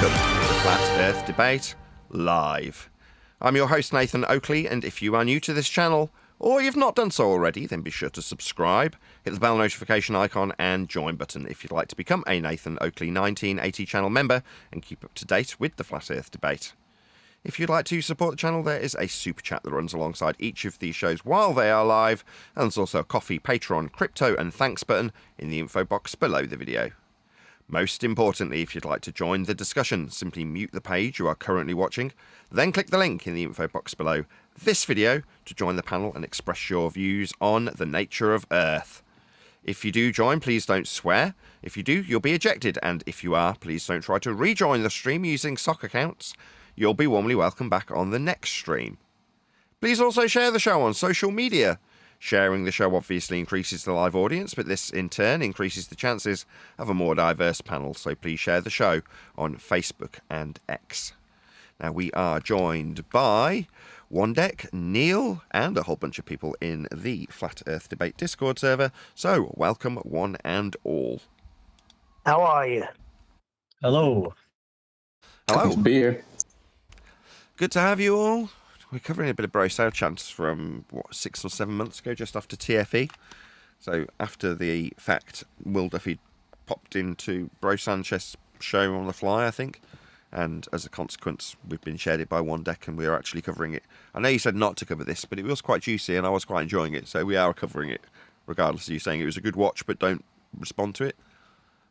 welcome to the Flat Earth Debate Live. I'm your host Nathan Oakley, and if you are new to this channel, or you've not done so already, then be sure to subscribe, hit the bell notification icon and join button if you'd like to become a Nathan Oakley 1980 channel member and keep up to date with the Flat Earth Debate. If you'd like to support the channel, there is a super chat that runs alongside each of these shows while they are live, and there's also a Coffee, Patreon, crypto and thanks button in the info box below the video. Most importantly, if you'd like to join the discussion, simply mute the page you are currently watching, then click the link in the info box below this video to join the panel and express your views on the nature of Earth. If you do join, please don't swear. If you do, you'll be ejected, and if you are, please don't try to rejoin the stream using sock accounts. You'll be warmly welcome back on the next stream. Please also share the show on social media. Sharing the show obviously increases the live audience, but this in turn increases the chances of a more diverse panel, so please share the show on Facebook and X. Now we are joined by Wandek, Neil, and a whole bunch of people in the Flat Earth Debate Discord server, so welcome one and all. How are you? Hello. Hello. Good to be here. Good to have you all. We're covering a bit of Bro Sanchez from, 6 or 7 months ago, just after TFE. So after the fact, Will Duffy popped into Bro Sanchez show on the fly, I think. And as a consequence, we've been shared it by Wandek, and we are actually covering it. I know you said not to cover this, but it was quite juicy, and I was quite enjoying it. So we are covering it, regardless of you saying it was a good watch, but don't respond to it.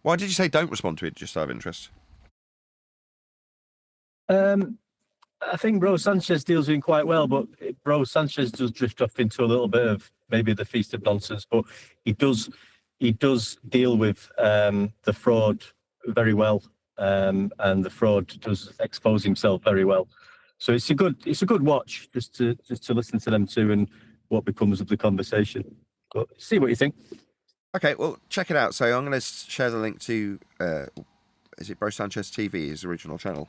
Why did you say don't respond to it, just out of interest? I think Bro Sanchez deals with him quite well, but Bro Sanchez does drift off into a little bit of maybe the feast of nonsense, but he does deal with the fraud very well, and the fraud does expose himself very well. So it's a good watch just to listen to them two and what becomes of the conversation. But see what you think. Okay, well, check it out. So I'm going to share the link to, is it Bro Sanchez TV, his original channel?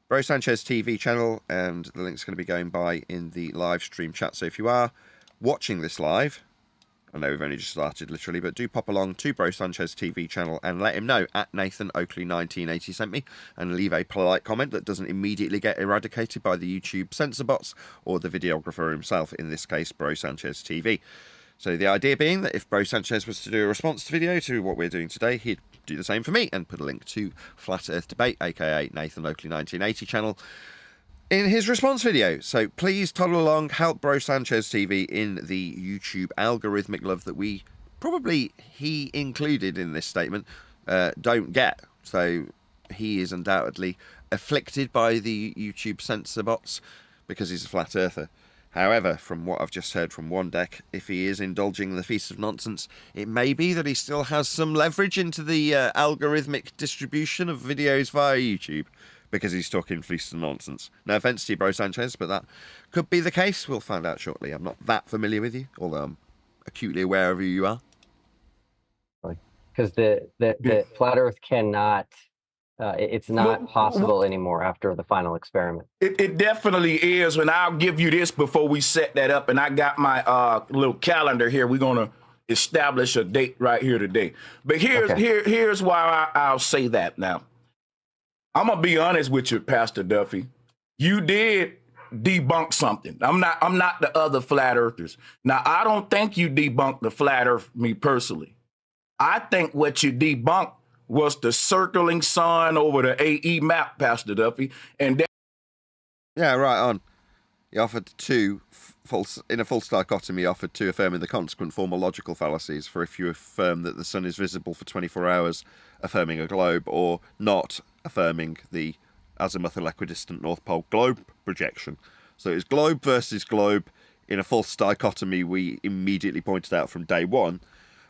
Bro Sanchez TV channel, and the link's going to be going by in the live stream chat. So if you are watching this live, I know we've only just started literally, but do pop along to Bro Sanchez TV channel and let him know at Nathan Oakley 1980 sent me, and leave a polite comment that doesn't immediately get eradicated by the YouTube censor bots or the videographer himself, in this case Bro Sanchez TV. So the idea being that if Bro Sanchez was to do a response video to what we're doing today, he'd do the same for me and put a link to Flat Earth Debate, aka Nathan Oakley 1980 channel, in his response video. So please toddle along, help Bro Sanchez TV in the YouTube algorithmic love that we, probably he included in this statement, don't get. So he is undoubtedly afflicted by the YouTube censor bots because he's a flat earther. However, from what I've just heard from Wandek, if he is indulging in the feast of nonsense, it may be that he still has some leverage into the algorithmic distribution of videos via YouTube, because he's talking feast of nonsense. No offence to you, Bro Sanchez, but that could be the case. We'll find out shortly. I'm not that familiar with you, although I'm acutely aware of who you are. Because the flat Earth cannot... it's not possible anymore after the final experiment. It definitely is, and I'll give you this before we set that up. And I got my little calendar here. We're gonna establish a date right here today. But here's why I'll say that. Now, I'm gonna be honest with you, Pastor Duffy. You did debunk something. I'm not the other flat earthers. Now, I don't think you debunked the flat Earth, me personally. I think what you debunked was the circling sun over the AE map, Pastor Duffy. And yeah, right on. He offered two, in a false dichotomy, he offered two affirming the consequent formal logical fallacies for if you affirm that the sun is visible for 24 hours, affirming a globe, or not affirming the azimuthal equidistant North Pole globe projection. So it's globe versus globe in a false dichotomy we immediately pointed out from day one.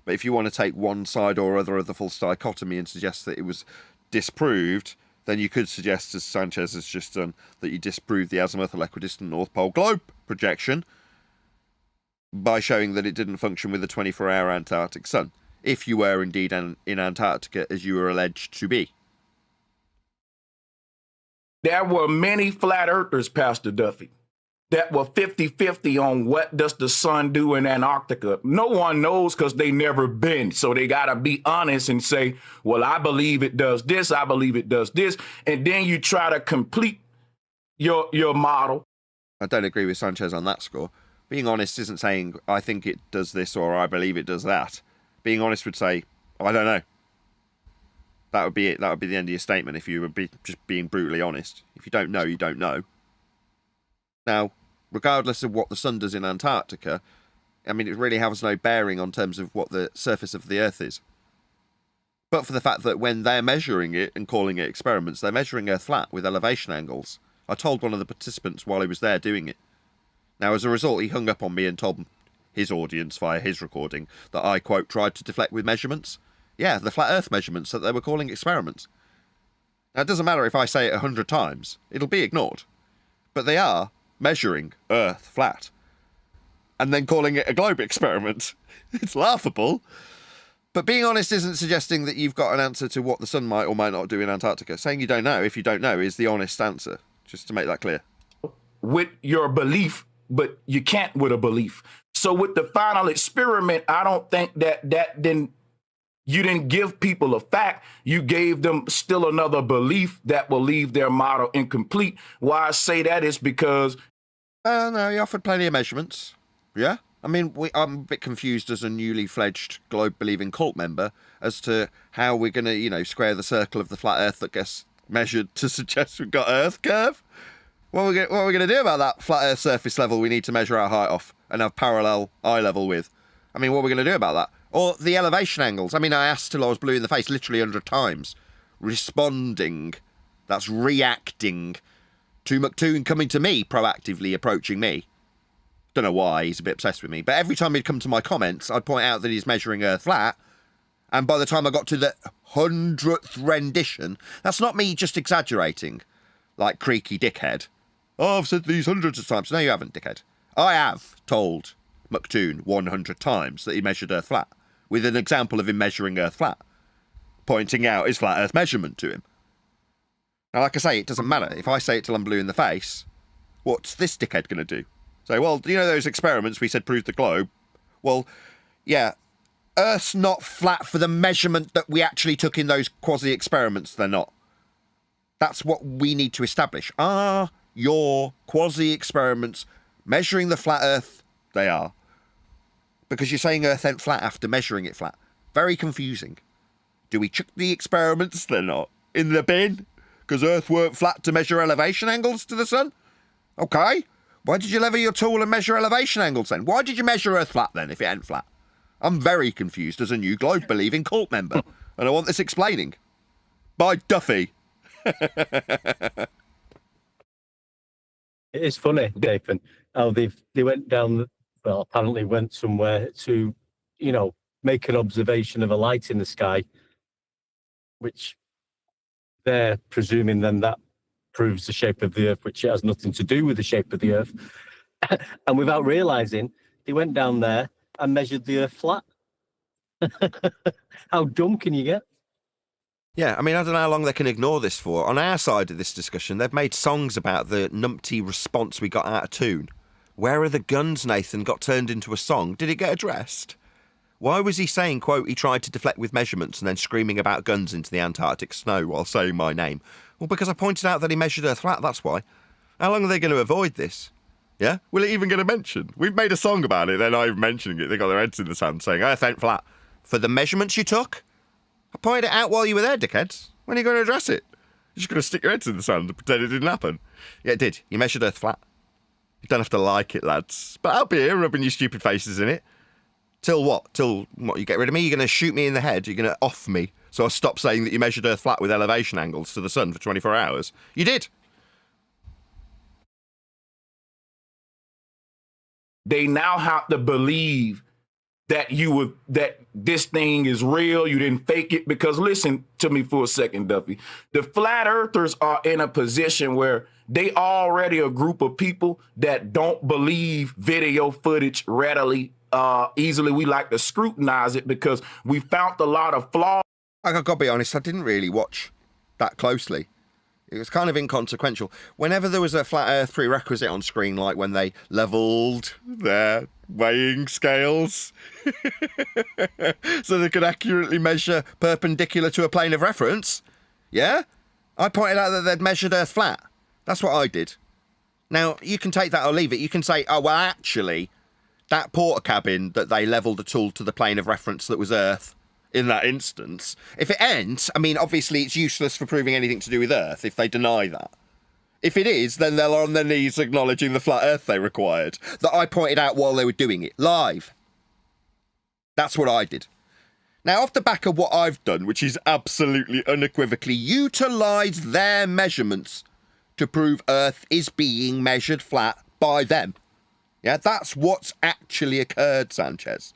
But if you want to take one side or other of the false dichotomy and suggest that it was disproved, then you could suggest, as Sanchez has just done, that you disproved the azimuthal equidistant North Pole globe projection by showing that it didn't function with a 24-hour Antarctic sun, if you were indeed in Antarctica, as you were alleged to be. There were many flat earthers, Pastor Duffy. that were 50-50 on what does the sun do in Antarctica. No one knows because they never been. So they got to be honest and say, well, I believe it does this. I believe it does this. And then you try to complete your model. I don't agree with Sanchez on that score. Being honest isn't saying, I think it does this or I believe it does that. Being honest would say, I don't know. That would be it. That would be the end of your statement if you were just being brutally honest. If you don't know, you don't know. Now, regardless of what the sun does in Antarctica, I mean, it really has no bearing on terms of what the surface of the Earth is. But for the fact that when they're measuring it and calling it experiments, they're measuring Earth flat with elevation angles. I told one of the participants while he was there doing it. Now, as a result, he hung up on me and told his audience via his recording that I, quote, tried to deflect with measurements. Yeah, the flat Earth measurements that they were calling experiments. Now, it doesn't matter if I say it 100 times. It'll be ignored. But they are measuring Earth flat and then calling it a globe experiment. It's laughable. But being honest isn't suggesting that you've got an answer to what the sun might or might not do in Antarctica. Saying you don't know, if you don't know, is the honest answer. Just to make that clear. With your belief, but you can't with a belief. So with the final experiment, I don't think that then you didn't give people a fact. You gave them still another belief that will leave their model incomplete. Why I say that is because... No, he offered plenty of measurements. Yeah? I mean, I'm a bit confused as a newly fledged globe-believing cult member as to how we're going to, square the circle of the flat Earth that gets measured to suggest we've got Earth curve. What are we going to do about that flat Earth surface level we need to measure our height off and have parallel eye level with? I mean, what are we going to do about that? Or the elevation angles. I mean, I asked till I was blue in the face literally 100 times. Responding. That's reacting to McTun coming to me, proactively approaching me. Don't know why, he's a bit obsessed with me. But every time he'd come to my comments, I'd point out that he's measuring Earth flat. And by the time I got to the 100th rendition, that's not me just exaggerating, like creaky dickhead. Oh, I've said these hundreds of times. No, you haven't, dickhead. I have told McTun 100 times that he measured Earth flat, with an example of him measuring Earth flat, pointing out his flat Earth measurement to him. Now, like I say, it doesn't matter. If I say it till I'm blue in the face, what's this dickhead going to do? Say, well, do you know those experiments we said proved the globe? Well, yeah, Earth's not flat for the measurement that we actually took in those quasi-experiments. They're not. That's what we need to establish. Are your quasi-experiments measuring the flat Earth? They are. Because you're saying Earth ain't flat after measuring it flat. Very confusing. Do we chuck the experiments? They're not. In the bin? Because Earth weren't flat to measure elevation angles to the sun? Okay. Why did you lever your tool and measure elevation angles then? Why did you measure Earth flat then if it ain't flat? I'm very confused as a new globe-believing cult member. And I want this explaining. By Duffy. It is funny, Nathan, how they went down, well, apparently went somewhere to, make an observation of a light in the sky, which they're presuming then that proves the shape of the Earth, which has nothing to do with the shape of the Earth. And without realizing, they went down there and measured the Earth flat. How dumb can you get? Yeah, I mean, I don't know how long they can ignore this for. On our side of this discussion, they've made songs about the numpty response we got out of tune. Where Are the Guns, Nathan, got turned into a song. Did it get addressed? Why was he saying, quote, he tried to deflect with measurements and then screaming about guns into the Antarctic snow while saying my name? Well, because I pointed out that he measured Earth flat, that's why. How long are they going to avoid this? Yeah? Will it even get a mention? We've made a song about it, they're not even mentioning it. They got their heads in the sand saying, Earth ain't flat. For the measurements you took? I pointed it out while you were there, dickheads. When are you going to address it? You're just going to stick your heads in the sand and pretend it didn't happen. Yeah, it did. You measured Earth flat. You don't have to like it, lads. But I'll be here rubbing your stupid faces in it. Till what? Till what? You get rid of me? You're going to shoot me in the head? You're going to off me? So I stop saying that you measured Earth flat with elevation angles to the sun for 24 hours? You did. They now have to believe that that this thing is real. You didn't fake it. Because listen to me for a second, Duffy. The flat earthers are in a position where they already a group of people that don't believe video footage readily, easily. We like to scrutinize it because we found a lot of flaws. I gotta be honest, I didn't really watch that closely. It was kind of inconsequential. Whenever there was a flat Earth prerequisite on screen, like when they levelled their weighing scales so they could accurately measure perpendicular to a plane of reference, yeah, I pointed out that they'd measured Earth flat. That's what I did. Now, you can take that or leave it. You can say, oh, well, actually, that porter cabin that they levelled a tool to the plane of reference that was Earth in that instance, if it ends, I mean, obviously it's useless for proving anything to do with Earth if they deny that. If it is, then they're on their knees acknowledging the flat Earth they required, that I pointed out while they were doing it, live. That's what I did. Now, off the back of what I've done, which is absolutely unequivocally utilise their measurements to prove Earth is being measured flat by them. Yeah, that's what's actually occurred, Sanchez.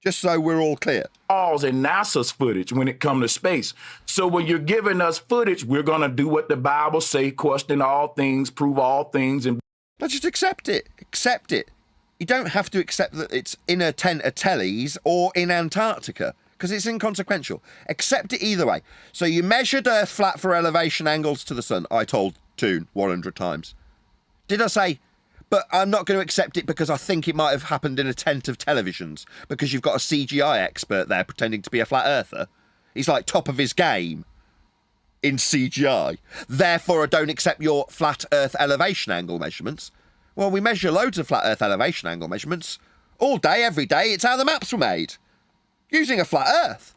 Just so we're all clear. And NASA's footage when it comes to space. So when you're giving us footage, we're going to do what the Bible say, question all things, prove all things. And but just accept it. Accept it. You don't have to accept that it's in a tent of tellies or in Antarctica, because it's inconsequential. Accept it either way. So you measured Earth flat for elevation angles to the sun, I told Toon 100 times. Did I say, but I'm not going to accept it because I think it might have happened in a tent of televisions, because you've got a CGI expert there pretending to be a flat earther? He's like top of his game in CGI. Therefore, I don't accept your flat Earth elevation angle measurements. Well, we measure loads of flat Earth elevation angle measurements all day, every day. It's how the maps were made. Using a flat Earth.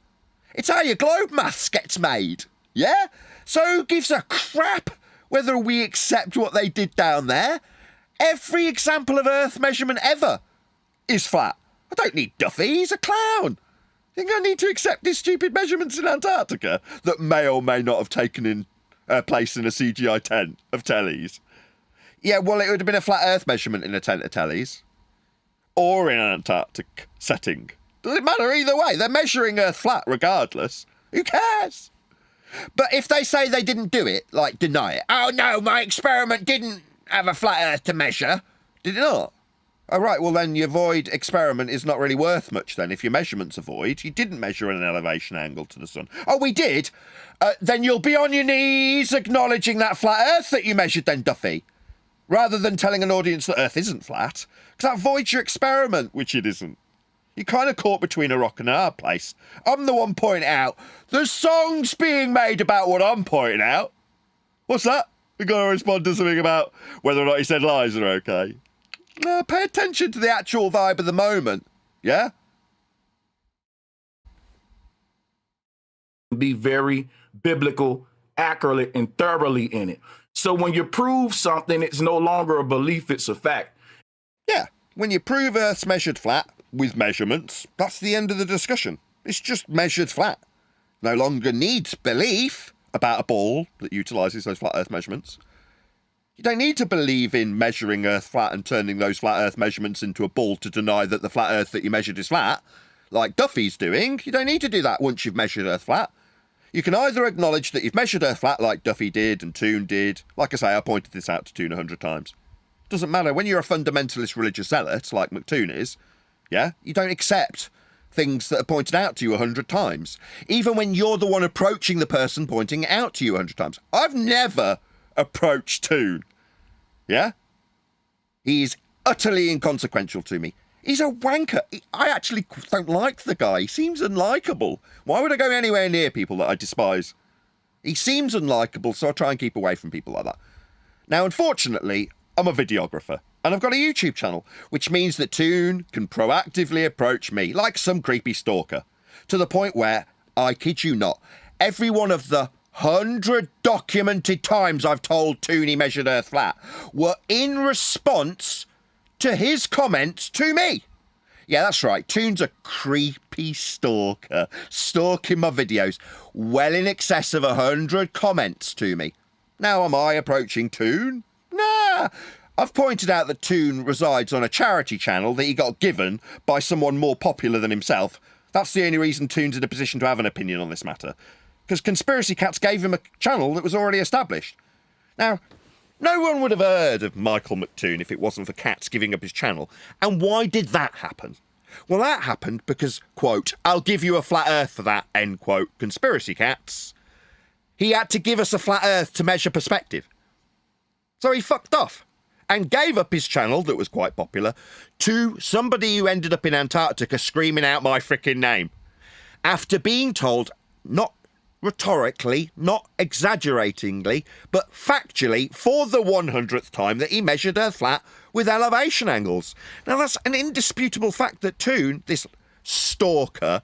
It's how your globe maths gets made. Yeah? So who gives a crap whether we accept what they did down there? Every example of Earth measurement ever is flat. I don't need Duffy, he's a clown. Think I need to accept his stupid measurements in Antarctica that may or may not have taken in place in a CGI tent of tellies? Yeah, well, it would have been a flat Earth measurement in a tent of tellies. Or in an Antarctic setting. Doesn't matter either way. They're measuring Earth flat regardless. Who cares? But if they say they didn't do it, like deny it. Oh no, my experiment didn't have a flat Earth to measure. Did it not? Oh, right, well then your void experiment is not really worth much then. If your measurements are void, you didn't measure an elevation angle to the sun. Oh, we did? Then you'll be on your knees acknowledging that flat Earth that you measured then, Duffy. Rather than telling an audience that Earth isn't flat. Because that voids your experiment, which it isn't. You're kind of caught between a rock and a hard place. I'm the one pointing out. There's songs being made about what I'm pointing out. What's that? We've got to respond to something about whether or not he said lies are okay. Pay attention to the actual vibe of the moment. Yeah? be very biblical, accurate, and thoroughly in it. So when you prove something, it's no longer a belief, it's a fact. Yeah, when you prove Earth's measured flat with measurements, that's the end of the discussion. It's just measured flat. No longer needs belief about a ball that utilises those flat Earth measurements. You don't need to believe in measuring Earth flat and turning those flat Earth measurements into a ball to deny that the flat Earth that you measured is flat, like Duffy's doing. You don't need to do that once you've measured Earth flat. You can either acknowledge that you've measured Earth flat like Duffy did and Toon did. Like I say, I pointed this out to Toon 100 times. Doesn't matter. When you're a fundamentalist religious zealot, like McTun is, yeah, you don't accept things that are pointed out to you 100 times. Even when you're the one approaching the person pointing it out to you 100 times. I've never approached Toon. Yeah? He is utterly inconsequential to me. He's a wanker. I actually don't like the guy. He seems unlikable. Why would I go anywhere near people that I despise? He seems unlikable, so I try and keep away from people like that. Now, unfortunately, I'm a videographer, and I've got a YouTube channel, which means that Toon can proactively approach me like some creepy stalker, to the point where, I kid you not, every one of the 100 documented times I've told Toon he measured Earth flat were in response to his comments to me. Yeah, that's right. Toon's a creepy stalker, stalking my videos, well in excess of 100 comments to me. Now, am I approaching Toon? Nah. I've pointed out that Toon resides on a charity channel that he got given by someone more popular than himself. That's the only reason Toon's in a position to have an opinion on this matter. Because Conspiracy Cats gave him a channel that was already established. Now, no one would have heard of Michael McTun if it wasn't for Cats giving up his channel. And why did that happen? Well, that happened because, quote, I'll give you a flat earth for that, end quote, Conspiracy Cats he had to give us a flat Earth to measure perspective. So he fucked off and gave up his channel that was quite popular to somebody who ended up in Antarctica screaming out my frickin' name after being told, not rhetorically, not exaggeratingly, but factually, for the 100th time, that he measured Earth flat with elevation angles. Now, that's an indisputable fact that Toon, this stalker,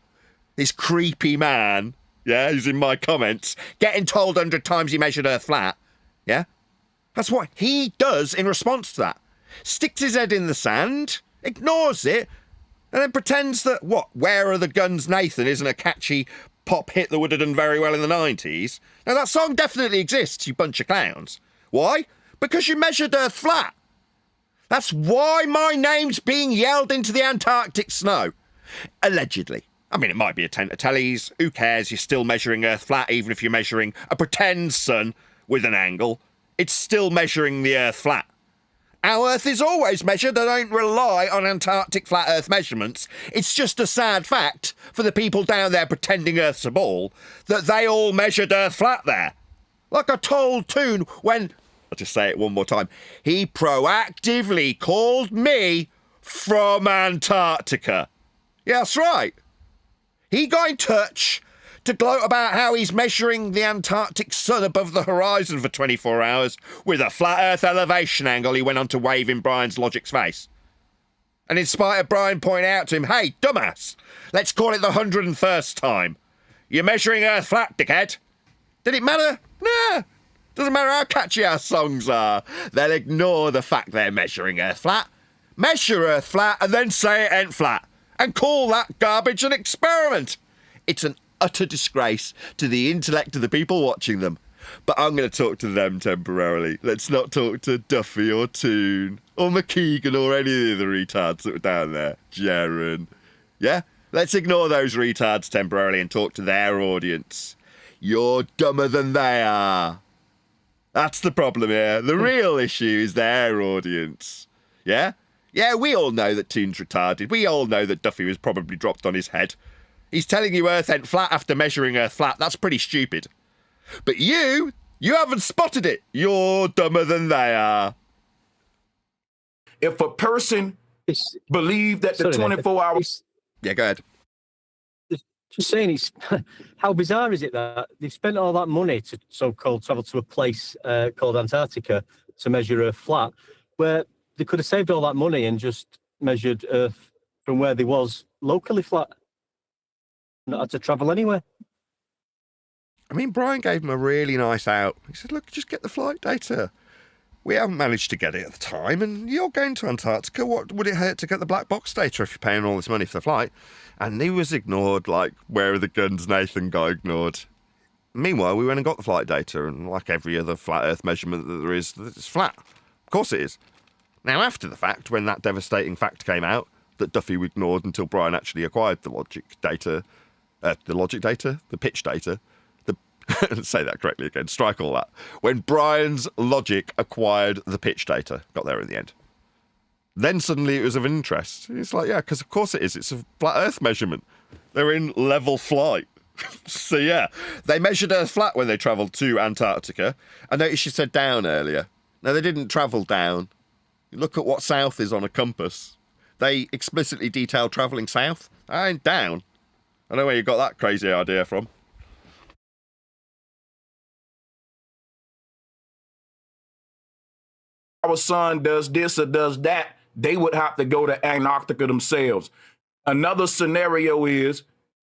this creepy man, yeah, who's in my comments, getting told 100 times he measured Earth flat, yeah? That's what he does in response to that. Sticks his head in the sand, ignores it, and then pretends that, what, Where Are the Guns, Nathan isn't a catchy pop hit that would have done very well in the 90s. Now, that song definitely exists, you bunch of clowns. Why? Because you measured Earth flat. That's why my name's being yelled into the Antarctic snow. Allegedly. I mean, it might be a tent of tellies. Who cares? You're still measuring Earth flat, even if you're measuring a pretend sun with an angle. It's still measuring the Earth flat. Our Earth is always measured. I don't rely on Antarctic flat Earth measurements. It's just a sad fact for the people down there pretending Earth's a ball that they all measured Earth flat there. Like I told Toon when, I'll just say it one more time, he proactively called me from Antarctica. Yeah, that's right. He got in touch to gloat about how he's measuring the Antarctic sun above the horizon for 24 hours with a flat Earth elevation angle. He went on to wave in Brian's logic's face. And in spite of Brian pointing out to him, hey, dumbass, let's call it the 101st time. You're measuring Earth flat, dickhead. Did it matter? Nah. Doesn't matter how catchy our songs are. They'll ignore the fact they're measuring Earth flat. Measure Earth flat and then say it ain't flat. And call that garbage an experiment. It's an utter disgrace to the intellect of the people watching them. But I'm going to talk to them temporarily. Let's not talk to Duffy or Toon or McKeegan or any of the retards that were down there. Jaren. Yeah? Let's ignore those retards temporarily and talk to their audience. You're dumber than they are. That's the problem here. The real issue is their audience. Yeah? Yeah, we all know that Toon's retarded. We all know that Duffy was probably dropped on his head. He's telling you Earth ain't flat after measuring Earth flat. That's pretty stupid. But you haven't spotted it. You're dumber than they are. If a person believed that the 24 hours... Yeah, go ahead. Just saying, how bizarre is it that they've spent all that money to so-called travel to a place called Antarctica to measure Earth flat, where they could have saved all that money and just measured Earth from where they was locally flat. Not had to travel anywhere. I mean, Brian gave him a really nice out. He said, look, just get the flight data. We haven't managed to get it at the time, and you're going to Antarctica. What would it hurt to get the black box data if you're paying all this money for the flight? And he was ignored, like, Where Are the Guns, Nathan got ignored. Meanwhile, we went and got the flight data, and like every other flat Earth measurement that there is, it's flat. Of course it is. Now, after the fact, when that devastating fact came out, that Duffy ignored until Brian actually acquired the logic data, the pitch data, say that correctly again, strike all that. When Brian's logic acquired the pitch data, got there in the end. Then suddenly it was of interest. It's like, yeah, because of course it is. It's a flat Earth measurement. They're in level flight. So yeah, they measured Earth flat when they travelled to Antarctica. I noticed you said down earlier. No, they didn't travel down. Look at what south is on a compass. They explicitly detail travelling south. I ain't down. I know where you got that crazy idea from. Our sun does this or does that, they would have to go to Antarctica themselves. Another scenario is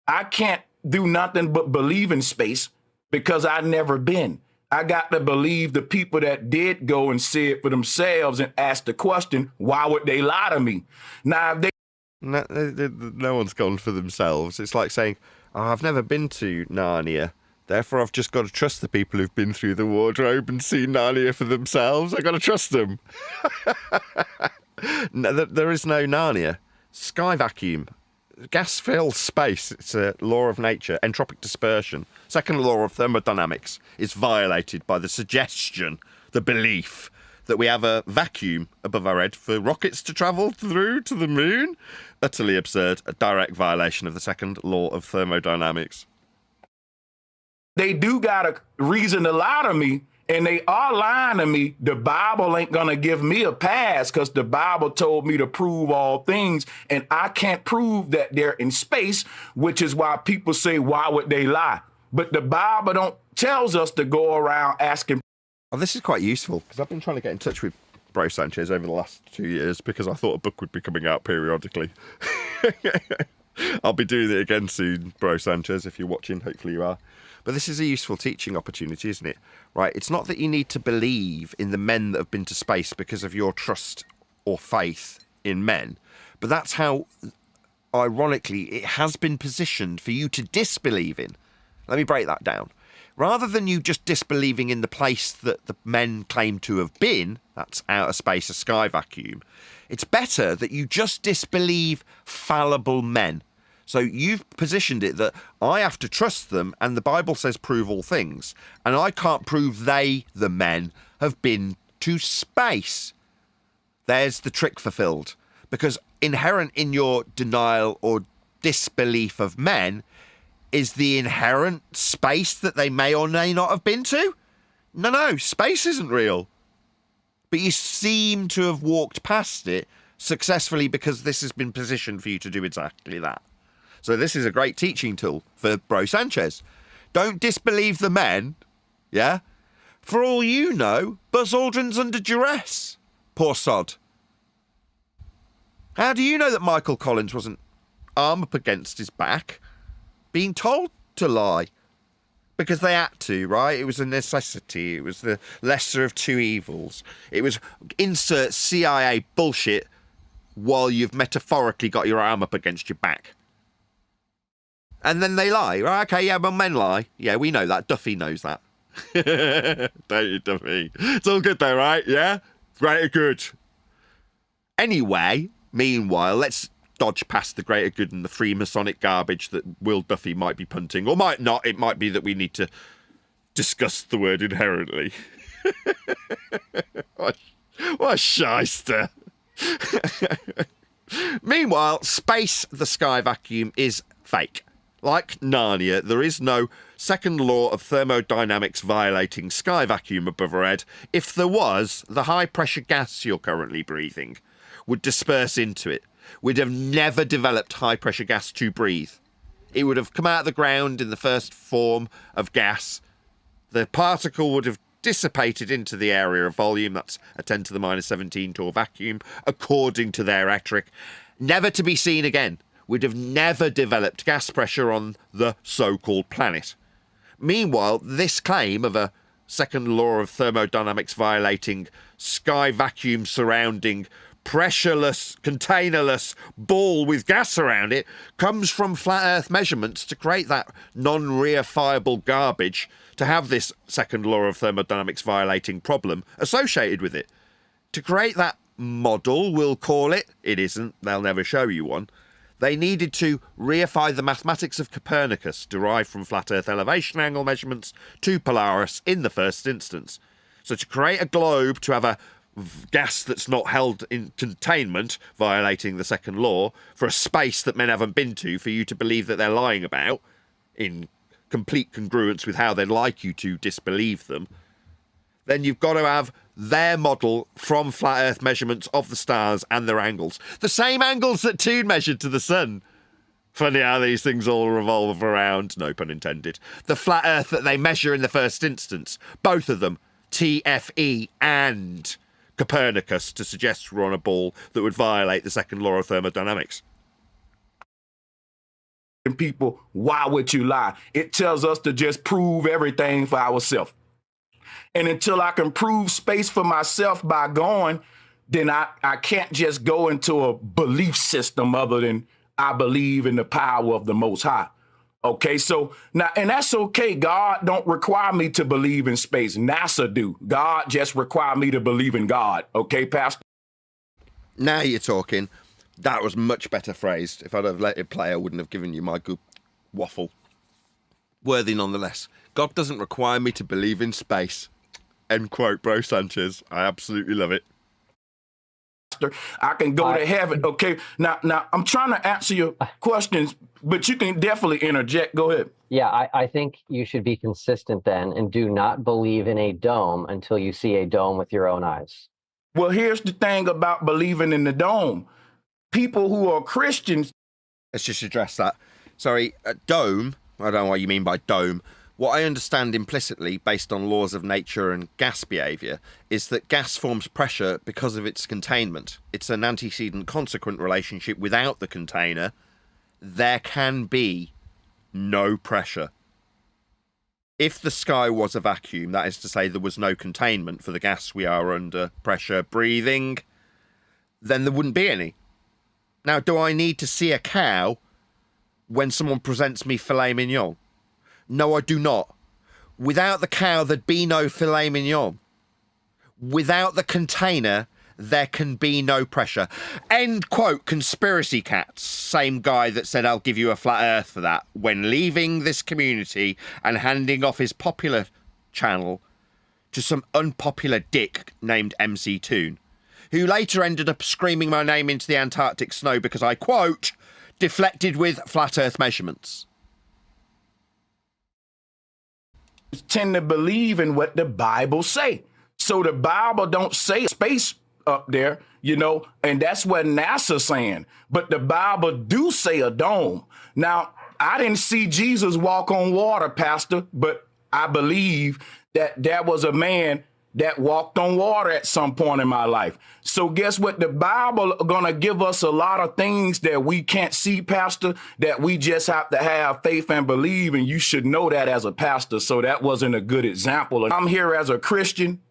I can't do nothing but believe in space because I've never been. I got to believe the people that did go and see it for themselves and ask the question, why would they lie to me? Now, if they... No one's gone for themselves. It's like saying, oh, I've never been to Narnia. Therefore, I've just got to trust the people who've been through the wardrobe and seen Narnia for themselves. I've got to trust them. No, there is no Narnia. Sky vacuum. Gas-filled space. It's a law of nature. Entropic dispersion. Second law of thermodynamics is violated by the suggestion, the belief, that we have a vacuum above our head for rockets to travel through to the moon. Utterly absurd. A direct violation of the second law of thermodynamics. they do got a reason to lie to me, and they are lying to me, the Bible ain't going to give me a pass because the Bible told me to prove all things, and I can't prove that they're in space, which is why people say, why would they lie? But the Bible don't tells us to go around asking. Oh, this is quite useful because I've been trying to get in touch with Bro Sanchez over the last 2 years because I thought a book would be coming out periodically. I'll be doing it again soon, Bro Sanchez, if you're watching. Hopefully you are. But this is a useful teaching opportunity, isn't it? Right? It's not that you need to believe in the men that have been to space because of your trust or faith in men, but that's how, ironically, it has been positioned for you to disbelieve in. Let me break that down. Rather than you just disbelieving in the place that the men claim to have been, that's outer space, a sky vacuum, it's better that you just disbelieve fallible men. So you've positioned it that I have to trust them, and the Bible says prove all things, and I can't prove they, the men, have been to space. There's the trick fulfilled. Because inherent in your denial or disbelief of men is the inherent space that they may or may not have been to. No, space isn't real. But you seem to have walked past it successfully because this has been positioned for you to do exactly that. So this is a great teaching tool for Bro Sanchez. Don't disbelieve the men, yeah? For all you know, Buzz Aldrin's under duress. Poor sod. How do you know that Michael Collins wasn't arm up against his back, being told to lie? Because they had to, right? It was a necessity. It was the lesser of two evils. It was insert CIA bullshit while you've metaphorically got your arm up against your back. And then they lie, right? Okay, yeah, well, men lie. Yeah, we know that. Duffy knows that. Don't you, Duffy? It's all good though, right? Yeah? Greater good. Anyway, meanwhile, let's dodge past the greater good and the Freemasonic garbage that Will Duffy might be punting, or might not. It might be that we need to discuss the word inherently. What a shyster. Meanwhile, space, the sky vacuum, is fake. Like Narnia, there is no second law of thermodynamics violating sky vacuum above our head. If there was, the high-pressure gas you're currently breathing would disperse into it. We'd have never developed high-pressure gas to breathe. It would have come out of the ground in the first form of gas. The particle would have dissipated into the area of volume, that's a 10 to the minus 17 to a vacuum, according to their rhetoric, never to be seen again. We'd have never developed gas pressure on the so-called planet. Meanwhile, this claim of a second law of thermodynamics violating sky vacuum surrounding pressureless, containerless ball with gas around it comes from flat earth measurements to create that non-reifiable garbage to have this second law of thermodynamics violating problem associated with it. To create that model, we'll call it, it isn't, they'll never show you one, they needed to reify the mathematics of Copernicus, derived from flat earth elevation angle measurements, to Polaris in the first instance. So to create a globe to have a gas that's not held in containment, violating the second law, for a space that men haven't been to, for you to believe that they're lying about, in complete congruence with how they'd like you to disbelieve them, then you've got to have their model from flat earth measurements of the stars and their angles. The same angles that Toon measured to the sun. Funny how these things all revolve around, no pun intended. The flat earth that they measure in the first instance, both of them, TFE and Copernicus, to suggest we're on a ball that would violate the second law of thermodynamics. And people, why would you lie? It tells us to just prove everything for ourselves. And until I can prove space for myself by going, then I can't just go into a belief system other than I believe in the power of the Most High. Okay, so now, and that's okay. God don't require me to believe in space. NASA do. God just require me to believe in God. Okay, Pastor? Now you're talking. That was much better phrased. If I'd have let it play, I wouldn't have given you my good waffle. Worthy nonetheless. God doesn't require me to believe in space. End quote, Bro Sanchez. I absolutely love it. I can go to heaven. Okay. Now I'm trying to answer your questions, but you can definitely interject. Go ahead. Yeah, I think you should be consistent then and do not believe in a dome until you see a dome with your own eyes. Well, here's the thing about believing in the dome. People who are Christians. Let's just address that. Sorry, dome, I don't know what you mean by dome. What I understand implicitly, based on laws of nature and gas behaviour, is that gas forms pressure because of its containment. It's an antecedent-consequent relationship. Without the container, there can be no pressure. If the sky was a vacuum, that is to say there was no containment for the gas we are under pressure breathing, then there wouldn't be any. Now, do I need to see a cow when someone presents me filet mignon? No, I do not. Without the cow, there'd be no filet mignon. Without the container, there can be no pressure. End quote, conspiracy cats. Same guy that said, I'll give you a flat earth for that, when leaving this community and handing off his popular channel to some unpopular dick named MC Toon, who later ended up screaming my name into the Antarctic snow because I, quote, deflected with flat earth measurements. Tend to believe in what the Bible say. So the Bible don't say space up there, and that's what NASA's saying. But the Bible do say a dome. Now, I didn't see Jesus walk on water, Pastor, but I believe that there was a man that walked on water at some point in my life. So guess what? The Bible gonna give us a lot of things that we can't see, Pastor, that we just have to have faith and believe, and you should know that as a pastor. So that wasn't a good example. I'm here as a Christian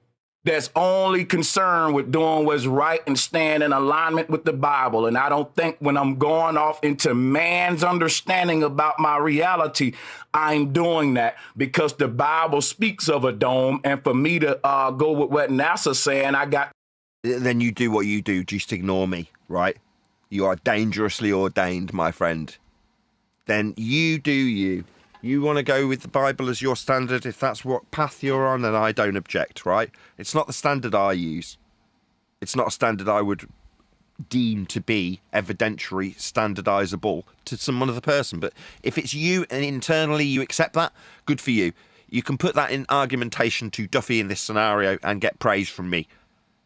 that's only concerned with doing what's right and staying in alignment with the Bible. And I don't think when I'm going off into man's understanding about my reality, I'm doing that, because the Bible speaks of a dome. And for me to go with what NASA's saying, I got. Then you do what you do. Just ignore me, right? You are dangerously ordained, my friend. Then you do you. You want to go with the Bible as your standard? If that's what path you're on, then I don't object, right? It's not the standard I use. It's not a standard I would deem to be evidentiary standardizable to some other person. But if it's you and internally you accept that, good for you. You can put that in argumentation to Duffy in this scenario and get praise from me.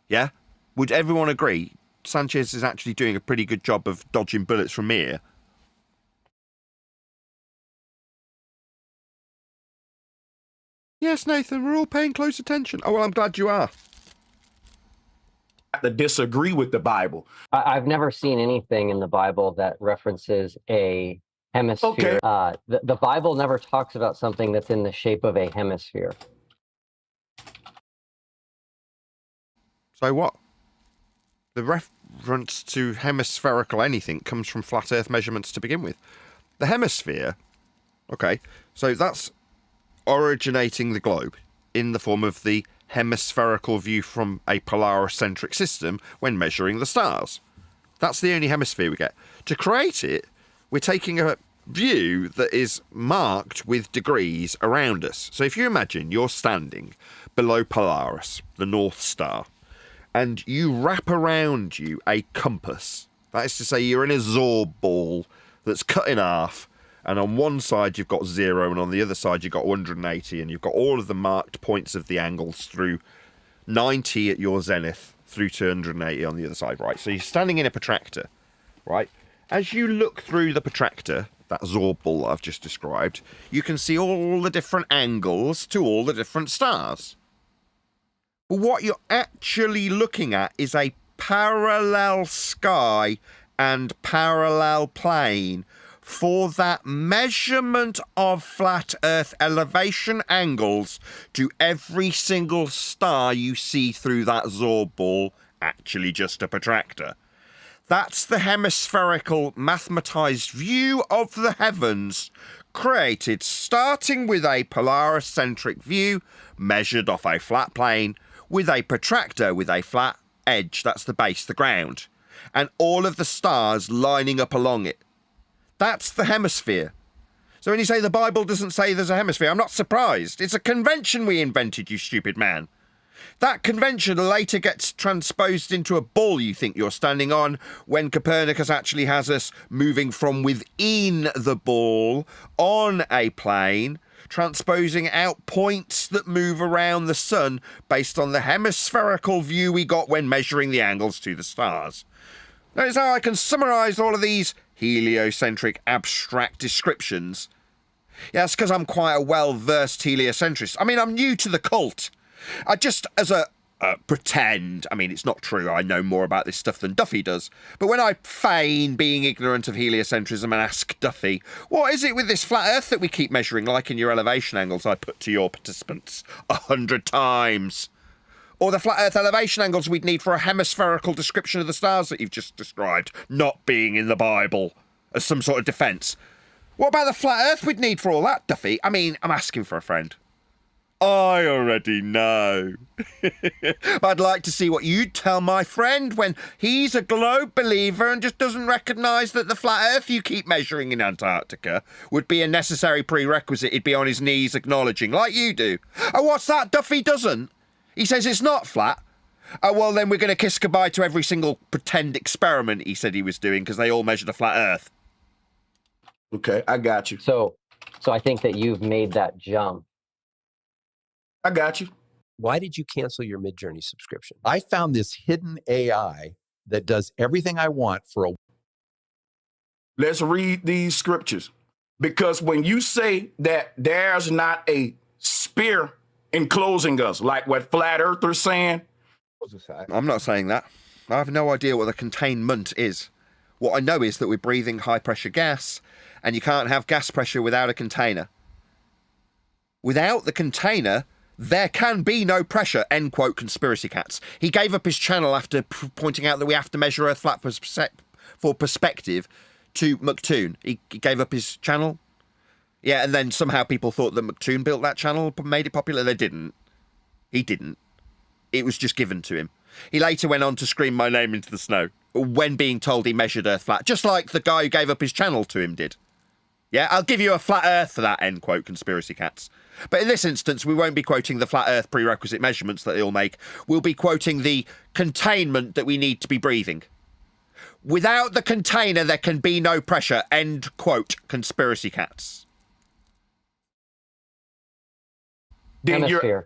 Yeah? Would everyone agree Sanchez is actually doing a pretty good job of dodging bullets from me here? Yes, Nathan, we're all paying close attention. Oh, well, I'm glad you are. To disagree with the Bible. I've never seen anything in the Bible that references a hemisphere. Okay. The Bible never talks about something that's in the shape of a hemisphere. So what? The reference to hemispherical anything comes from flat Earth measurements to begin with. The hemisphere, okay, so that's originating the globe in the form of the hemispherical view from a Polaris-centric system when measuring the stars. That's the only hemisphere we get. To create it, we're taking a view that is marked with degrees around us. So if you imagine you're standing below Polaris, the North Star, and you wrap around you a compass, that is to say you're in a Zorb ball that's cut in half, and on one side you've got 0, and on the other side you've got 180, and you've got all of the marked points of the angles through 90 at your zenith, through to 180 on the other side, right? So you're standing in a protractor, right? As you look through the protractor, that Zorb ball I've just described, you can see all the different angles to all the different stars. But what you're actually looking at is a parallel sky and parallel plane for that measurement of flat Earth elevation angles to every single star you see through that Zorb ball, actually just a protractor. That's the hemispherical mathematized view of the heavens, created starting with a Polaris-centric view, measured off a flat plane, with a protractor with a flat edge, that's the base, the ground, and all of the stars lining up along it. That's the hemisphere. So when you say the Bible doesn't say there's a hemisphere, I'm not surprised. It's a convention we invented, you stupid man. That convention later gets transposed into a ball you think you're standing on, when Copernicus actually has us moving from within the ball on a plane, transposing out points that move around the sun based on the hemispherical view we got when measuring the angles to the stars. Notice how I can summarise all of these heliocentric abstract descriptions. Yeah, that's because I'm quite a well-versed heliocentrist. I mean, I'm new to the cult. I just, as a pretend, I mean, it's not true, I know more about this stuff than Duffy does, but when I feign being ignorant of heliocentrism and ask Duffy, what is it with this flat earth that we keep measuring, like in your elevation angles I put to your participants 100 times? Or the flat earth elevation angles we'd need for a hemispherical description of the stars that you've just described, not being in the Bible, as some sort of defence. What about the flat earth we'd need for all that, Duffy? I mean, I'm asking for a friend. I already know. I'd like to see what you'd tell my friend when he's a globe believer and just doesn't recognise that the flat earth you keep measuring in Antarctica would be a necessary prerequisite he'd be on his knees acknowledging, like you do. Oh, what's that? Duffy doesn't. He says it's not flat. Oh, well, then we're going to kiss goodbye to every single pretend experiment he said he was doing because they all measured a flat earth. Okay, I got you. So I think that you've made that jump. I got you. Why did you cancel your Midjourney subscription? I found this hidden AI that does everything I want for a... Let's read these scriptures. Because when you say that there's not a spear enclosing us, like what flat earthers saying. I'm not saying that. I have no idea what the containment is. What I know is that we're breathing high pressure gas, and you can't have gas pressure without a container. Without the container, there can be no pressure, end quote, conspiracy cats. He gave up his channel after pointing out that we have to measure Earth flat for perspective to McTun. He gave up his channel. Yeah, and then somehow people thought that McTun built that channel, made it popular. They didn't. He didn't. It was just given to him. He later went on to scream my name into the snow when being told he measured Earth flat, just like the guy who gave up his channel to him did. Yeah, I'll give you a flat Earth for that, end quote, conspiracy cats. But in this instance, we won't be quoting the flat Earth prerequisite measurements that they'll make. We'll be quoting the containment that we need to be breathing. Without the container, there can be no pressure, end quote, conspiracy cats. Hemisphere.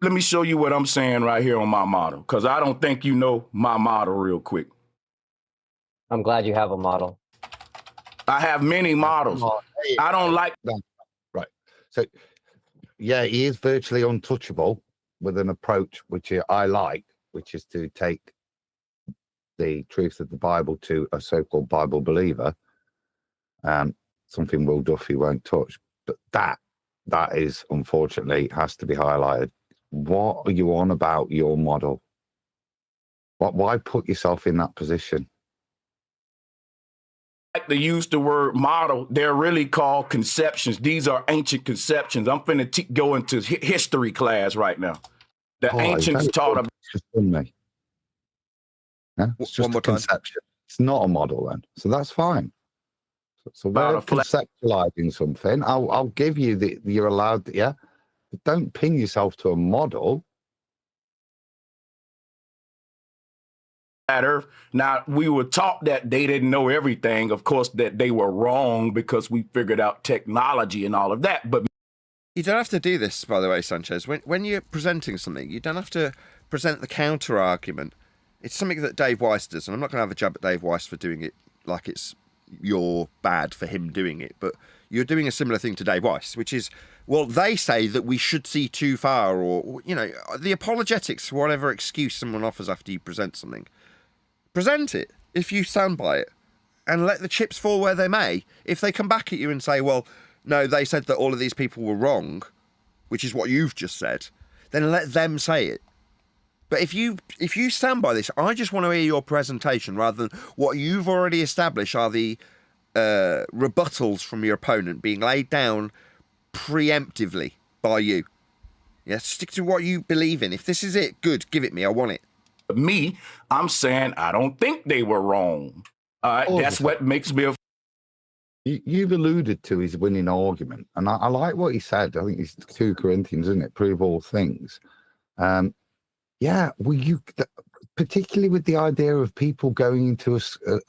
Let me show you what I'm saying right here on my model, because I don't think you know my model real quick. I'm glad you have a model. I have many models. I don't like... Right. So, yeah, he is virtually untouchable with an approach which I like, which is to take the truth of the Bible to a so-called Bible believer. Something Will Duffy won't touch. But that is, unfortunately, has to be highlighted. What are you on about your model? Why put yourself in that position? Like to use the word model, they're really called conceptions. These are ancient conceptions. I'm finna go into history class right now. The ancients taught about... Me. Yeah? It's just a conception. It's not a model then. So that's fine. So we're conceptualizing something. I'll give you the... You're allowed... Yeah? But don't pin yourself to a model. Earth. Now, we were taught that they didn't know everything. Of course, that they were wrong because we figured out technology and all of that. But you don't have to do this, by the way, Sanchez. When you're presenting something, you don't have to present the counter argument. It's something that Dave Weiss does, and I'm not going to have a jab at Dave Weiss for doing it like it's you're bad for him doing it, but you're doing a similar thing to Dave Weiss, which is, well, they say that we should see too far, or, you know, the apologetics, whatever excuse someone offers after you present something. Present it, if you stand by it, and let the chips fall where they may. If they come back at you and say, well, no, they said that all of these people were wrong, which is what you've just said, then let them say it. But if you stand by this, I just want to hear your presentation rather than what you've already established are the rebuttals from your opponent being laid down preemptively by you. Yeah, stick to what you believe in. If this is it, good, give it me, I want it. me, I'm saying I don't think they were wrong. All right, that's what makes me a You've alluded to his winning argument, and I like what he said. I think it's 2 Corinthians, isn't it? Prove all things. Yeah, well, particularly with the idea of people going into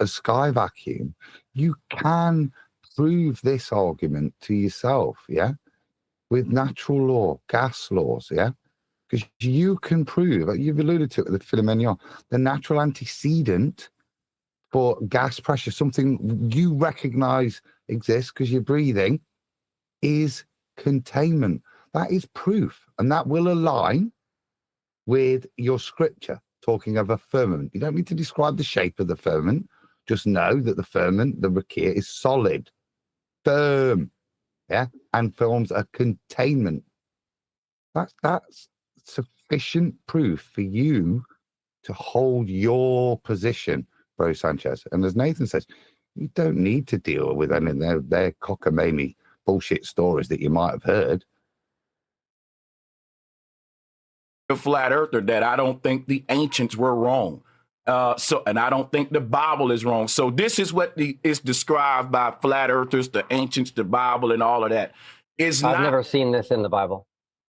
a sky vacuum, you can prove this argument to yourself, yeah, with natural law, gas laws, yeah, because you can prove, you've alluded to it with Philomenion, the natural antecedent for gas pressure, something you recognize exists because you're breathing, is containment. That is proof, and that will align with your scripture talking of a firmament. You don't need to describe the shape of the firmament. Just know that the firmament, the rakia, is solid, firm, yeah, and forms a containment. That's sufficient proof for you to hold your position, Bro Sanchez. And as Nathan says, you don't need to deal with any of their cockamamie bullshit stories that you might have heard. A flat earther that I don't think the ancients were wrong. And I don't think the Bible is wrong. So this is what is described by flat earthers, the ancients, the Bible, and all of that. I've never seen this in the Bible.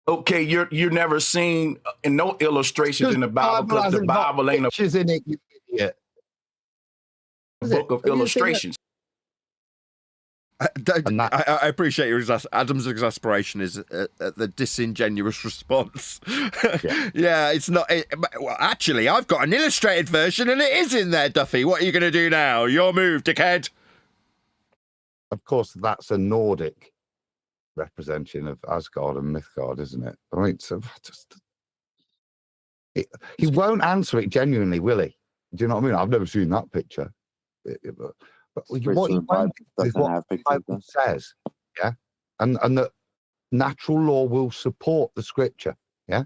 Okay, you're never seen no illustrations in the Bible because the Bible ain't pictures in it, you idiot. a book of illustrations. I appreciate your Adam's exasperation is the disingenuous response. Yeah, it's not. Well, actually, I've got an illustrated version, and it is in there, Duffy. What are you going to do now? Your move, dickhead. Of course, that's a Nordic representation of Asgard and Mythgard, isn't it? I mean, so he won't answer it genuinely, will he? Do you know what I mean? I've never seen that picture. But what you want is what the Bible says, yeah? And that natural law will support the scripture, yeah?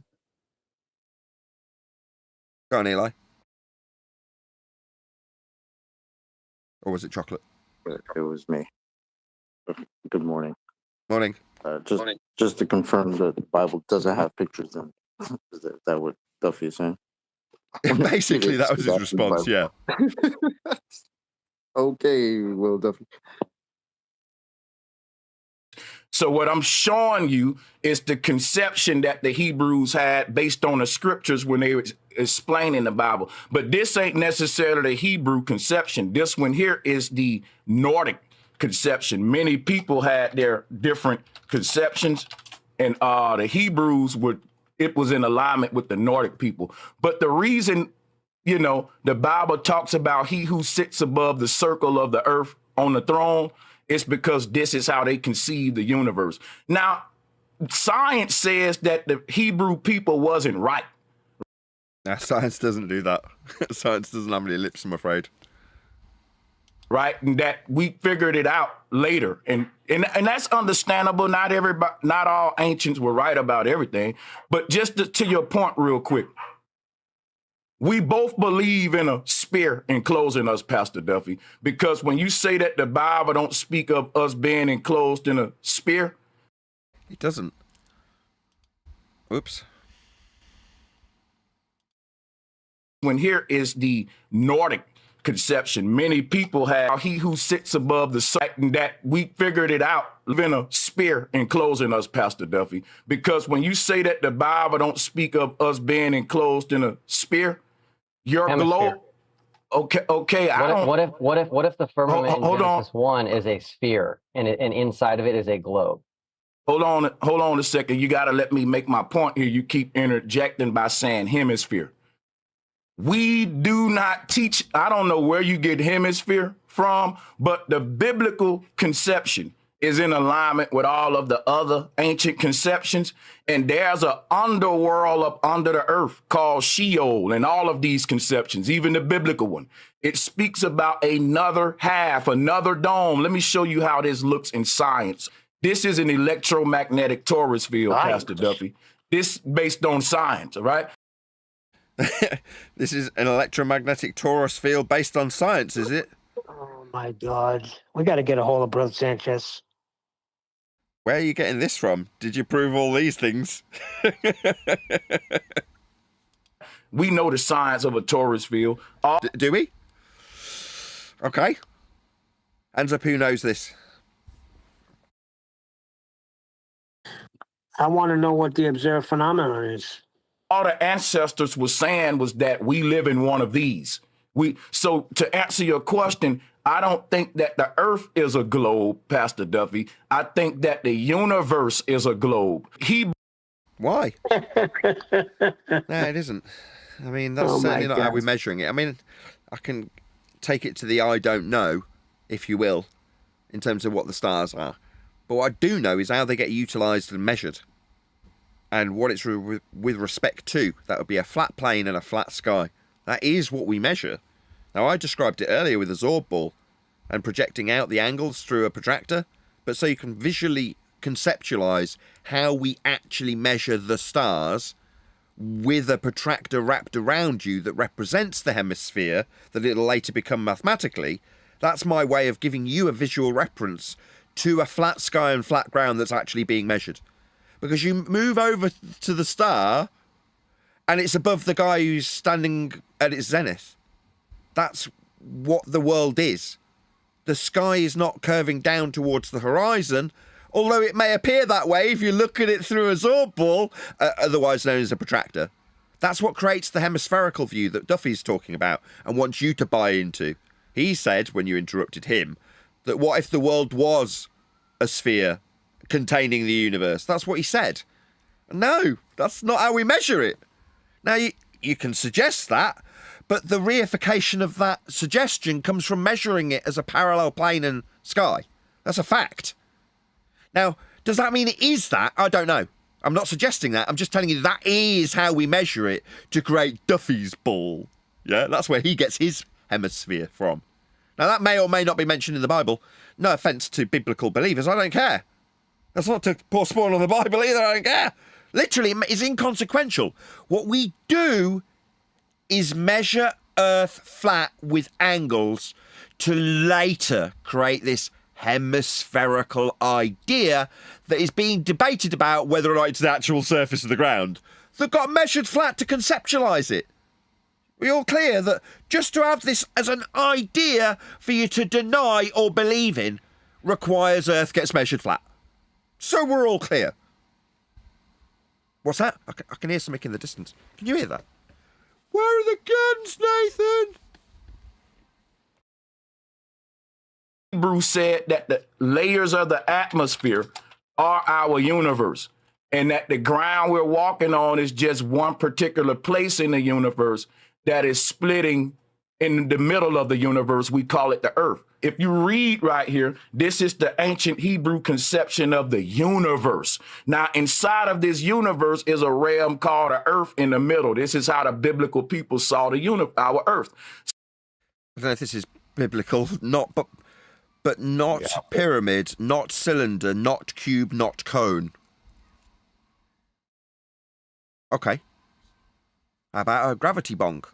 Go on, Eli. Or was it chocolate? It was me. Good morning. Morning. Just to confirm that the Bible doesn't have pictures in it. Is that what Duffy is saying? Basically, that was his response, yeah. Okay, Will Duffy. So what I'm showing you is the conception that the Hebrews had based on the scriptures when they were explaining the Bible. But this ain't necessarily the Hebrew conception. This one here is the Nordic conception. Many people had their different conceptions, and the Hebrews it was in alignment with the Nordic people. But the reason, the Bible talks about he who sits above the circle of the earth on the throne, it's because this is how they conceive the universe. Now, science says that the Hebrew people wasn't right. Nah, science doesn't do that. Science doesn't have any lips, I'm afraid. Right, and that we figured it out later, and that's understandable. Not all ancients were right about everything, but just to your point, real quick, we both believe in a sphere enclosing us, Pastor Duffy, because when you say that the Bible don't speak of us being enclosed in a sphere, it doesn't. Oops. When here is the Nordic conception. Many people have he who sits above the site, and that we figured it out in a sphere enclosing us, Pastor Duffy, because when you say that the Bible don't speak of us being enclosed in a sphere, your globe. Okay. What if the firmament in Genesis 1 is a sphere and inside of it is a globe? Hold on a second. You got to let me make my point here. You keep interjecting by saying hemisphere. We do not teach, I don't know where you get hemisphere from, but the biblical conception is in alignment with all of the other ancient conceptions. And there's an underworld up under the earth called Sheol, and all of these conceptions, even the biblical one. It speaks about another half, another dome. Let me show you how this looks in science. This is an electromagnetic torus field, Pastor Duffy. This based on science, all right? This is an electromagnetic torus field based on science, is it? Oh, my God. We got to get a hold of Bro Sanchez. Where are you getting this from? Did you prove all these things? We know the science of a torus field. Do we? Okay. Hands up, who knows this? I want to know what the observed phenomenon is. All the ancestors were saying was that we live in one of these. So to answer your question, I don't think that the earth is a globe, Pastor Duffy. I think that the universe is a globe. Why? No, it isn't. I mean, that's certainly not how we're measuring it. I mean, I can take it to the I don't know, if you will, in terms of what the stars are. But what I do know is how they get utilised and measured. And what it's with respect to. That would be a flat plane and a flat sky. That is what we measure. Now, I described it earlier with a Zorb ball and projecting out the angles through a protractor. But so you can visually conceptualise how we actually measure the stars with a protractor wrapped around you that represents the hemisphere that it'll later become mathematically. That's my way of giving you a visual reference to a flat sky and flat ground that's actually being measured. Because you move over to the star and it's above the guy who's standing at its zenith. That's what the world is. The sky is not curving down towards the horizon, although it may appear that way if you look at it through a Zorb ball, otherwise known as a protractor. That's what creates the hemispherical view that Duffy's talking about and wants you to buy into. He said, when you interrupted him, that what if the world was a sphere containing the universe? That's what he said. No, that's not how we measure it. Now, you can suggest that, but the reification of that suggestion comes from measuring it as a parallel plane and sky. That's a fact. Now, does that mean it is that? I don't know. I'm not suggesting that. I'm just telling you that is how we measure it to create Duffy's ball. Yeah, that's where he gets his hemisphere from. Now, that may or may not be mentioned in the Bible. No offence to biblical believers, I don't care. That's not to pour spawn on the Bible either, I don't care. Literally, it's inconsequential. What we do is measure Earth flat with angles to later create this hemispherical idea that is being debated about whether or not it's the actual surface of the ground that got measured flat to conceptualise it. We're all clear that just to have this as an idea for you to deny or believe in requires Earth gets measured flat. So we're all clear. What's that? I can hear something in the distance. Can you hear that? Where are the guns, Nathan? Bruce said that the layers of the atmosphere are our universe, and that the ground we're walking on is just one particular place in the universe that is splitting in the middle of the universe. We call it the earth. If you read right here, this is the ancient Hebrew conception of the universe. Now, inside of this universe is a realm called the earth in the middle. This is how the biblical people saw our earth. I don't know if this is biblical, but not pyramid, not cylinder, not cube, not cone. Okay. How about a gravity bong?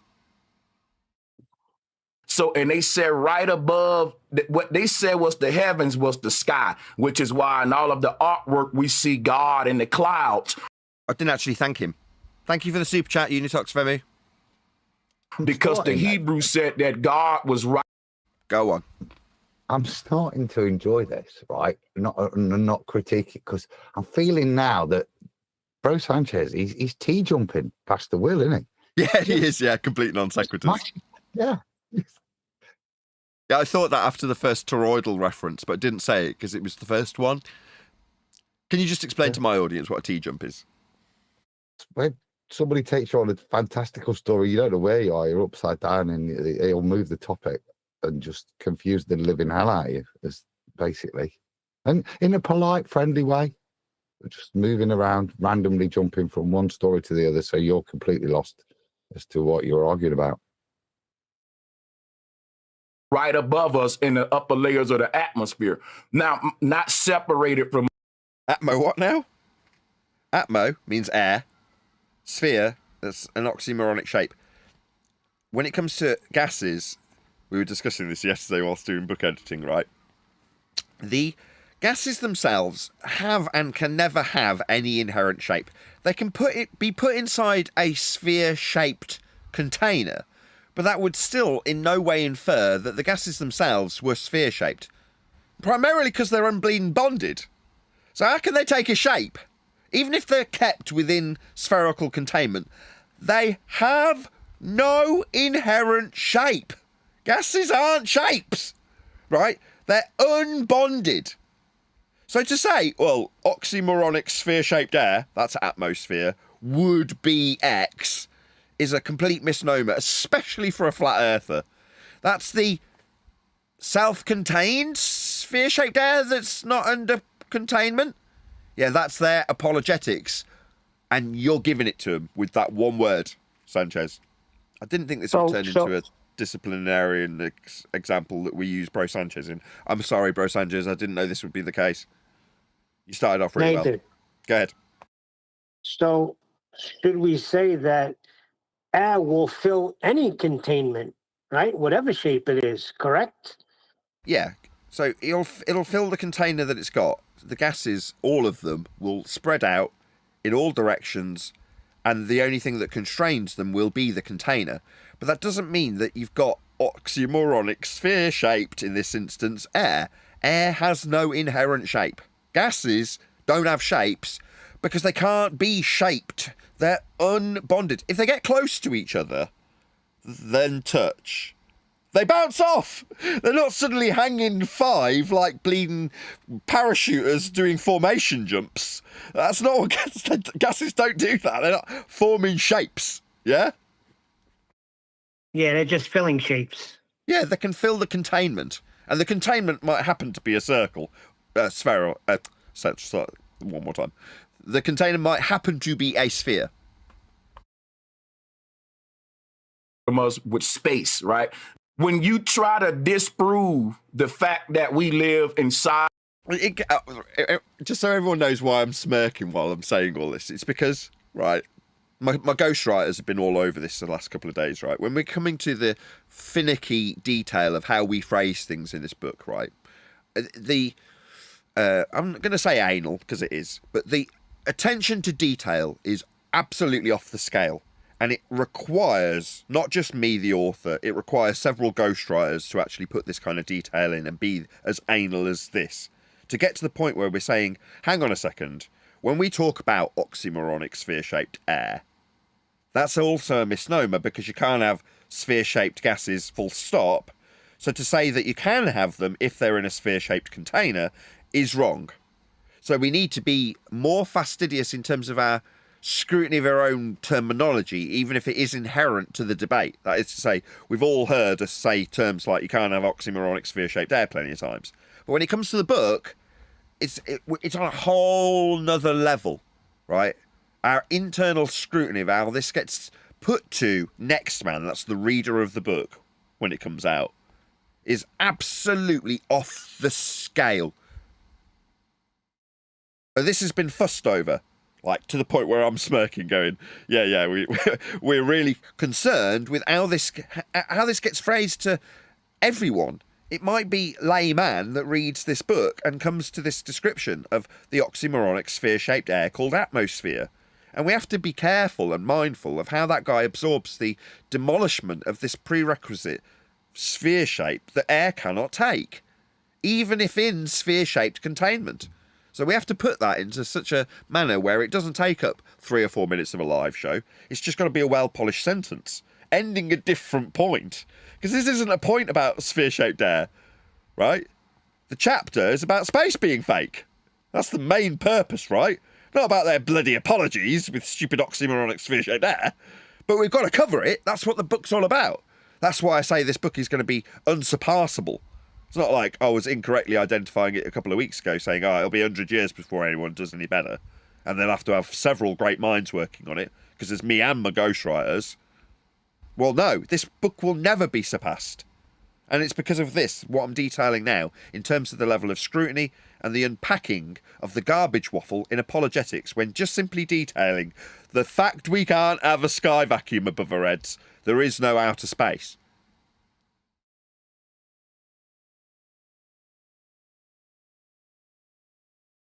So, and they said right above, what they said was the heavens was the sky, which is why in all of the artwork we see God in the clouds. I didn't actually thank him. Thank you for the super chat, Unitox Femi. Because the Hebrew said that God was right. Go on. I'm starting to enjoy this, right? Not critique it, because I'm feeling now that Bro Sanchez, he's T-jumping past the wheel, isn't he? Yeah, he is. Yeah, complete non sequiturs. Yeah. Yeah, I thought that after the first toroidal reference, but didn't say it because it was the first one. Can you just explain to my audience what a T-jump is? When somebody takes you on a fantastical story, you don't know where you are, you're upside down, and he'll move the topic and just confuse the living hell out of you, basically. And in a polite, friendly way, just moving around, randomly jumping from one story to the other, so you're completely lost as to what you're arguing about. Right above us in the upper layers of the atmosphere. Now, not separated from... Atmo what now? Atmo means air. Sphere, that's an oxymoronic shape. When it comes to gases, we were discussing this yesterday whilst doing book editing, right? The gases themselves have and can never have any inherent shape. They can be put inside a sphere-shaped container, but that would still in no way infer that the gases themselves were sphere-shaped. Primarily because they're unbleeding bonded. So how can they take a shape even if they're kept within spherical containment, they have no inherent shape. Gases aren't shapes, right? They're unbonded. So to say, well, oxymoronic sphere-shaped air, that's atmosphere, would be X, is a complete misnomer, especially for a flat earther. That's the self-contained sphere-shaped air that's not under containment. Yeah, that's their apologetics, and you're giving it to them with that one word, Sanchez. I didn't think this would turn into a disciplinarian example that we use Bro Sanchez in. I'm sorry, Bro Sanchez, I didn't know this would be the case. You started off really well. Go ahead. So should we say that air will fill any containment, right? Whatever shape it is, correct? Yeah. So it'll fill the container that it's got. The gases, all of them, will spread out in all directions, and the only thing that constrains them will be the container. But that doesn't mean that you've got oxymoronic sphere-shaped, in this instance, air. Air has no inherent shape. Gases don't have shapes because they can't be shaped. They're unbonded. If they get close to each other, then touch, they bounce off. They're not suddenly hanging five like bleeding parachuters doing formation jumps. That's not what gases don't do that. They're not forming shapes. Yeah? Yeah, they're just filling shapes. Yeah, they can fill the containment. And the containment might happen to be a circle. Spheral. One more time. The container might happen to be a sphere. With space, right? When you try to disprove the fact that we live inside. Just so everyone knows why I'm smirking while I'm saying all this, it's because, right, my ghostwriters have been all over this the last couple of days, right? When we're coming to the finicky detail of how we phrase things in this book, right? I'm going to say anal because it is, but the attention to detail is absolutely off the scale. And it requires, not just me, the author, it requires several ghostwriters to actually put this kind of detail in and be as anal as this. To get to the point where we're saying, hang on a second, when we talk about oxymoronic sphere-shaped air, that's also a misnomer because you can't have sphere-shaped gases full stop. So to say that you can have them if they're in a sphere-shaped container is wrong. So we need to be more fastidious in terms of our scrutiny of our own terminology, even if it is inherent to the debate. That is to say, we've all heard us say terms like you can't have oxymoronic sphere-shaped air plenty of times. But when it comes to the book, it's on a whole nother level, right? Our internal scrutiny of how this gets put to next man, that's the reader of the book when it comes out, is absolutely off the scale. This has been fussed over. Like, to the point where I'm smirking going, we're really concerned with how this gets phrased to everyone. It might be layman that reads this book and comes to this description of the oxymoronic sphere-shaped air called atmosphere. And we have to be careful and mindful of how that guy absorbs the demolishment of this prerequisite sphere shape that air cannot take, even if in sphere-shaped containment. So we have to put that into such a manner where it doesn't take up 3 or 4 minutes of a live show. It's just got to be a well-polished sentence, ending a different point. Because this isn't a point about sphere-shaped air, right? The chapter is about space being fake. That's the main purpose, right? Not about their bloody apologies with stupid oxymoronic sphere-shaped air. But we've got to cover it. That's what the book's all about. That's why I say this book is going to be unsurpassable. It's not like I was incorrectly identifying it a couple of weeks ago, saying, it'll be 100 years before anyone does any better. And they'll have to have several great minds working on it, because there's me and my ghostwriters. Well, no, this book will never be surpassed. And it's because of this, what I'm detailing now, in terms of the level of scrutiny and the unpacking of the garbage waffle in apologetics, when just simply detailing the fact we can't have a sky vacuum above our heads. There is no outer space.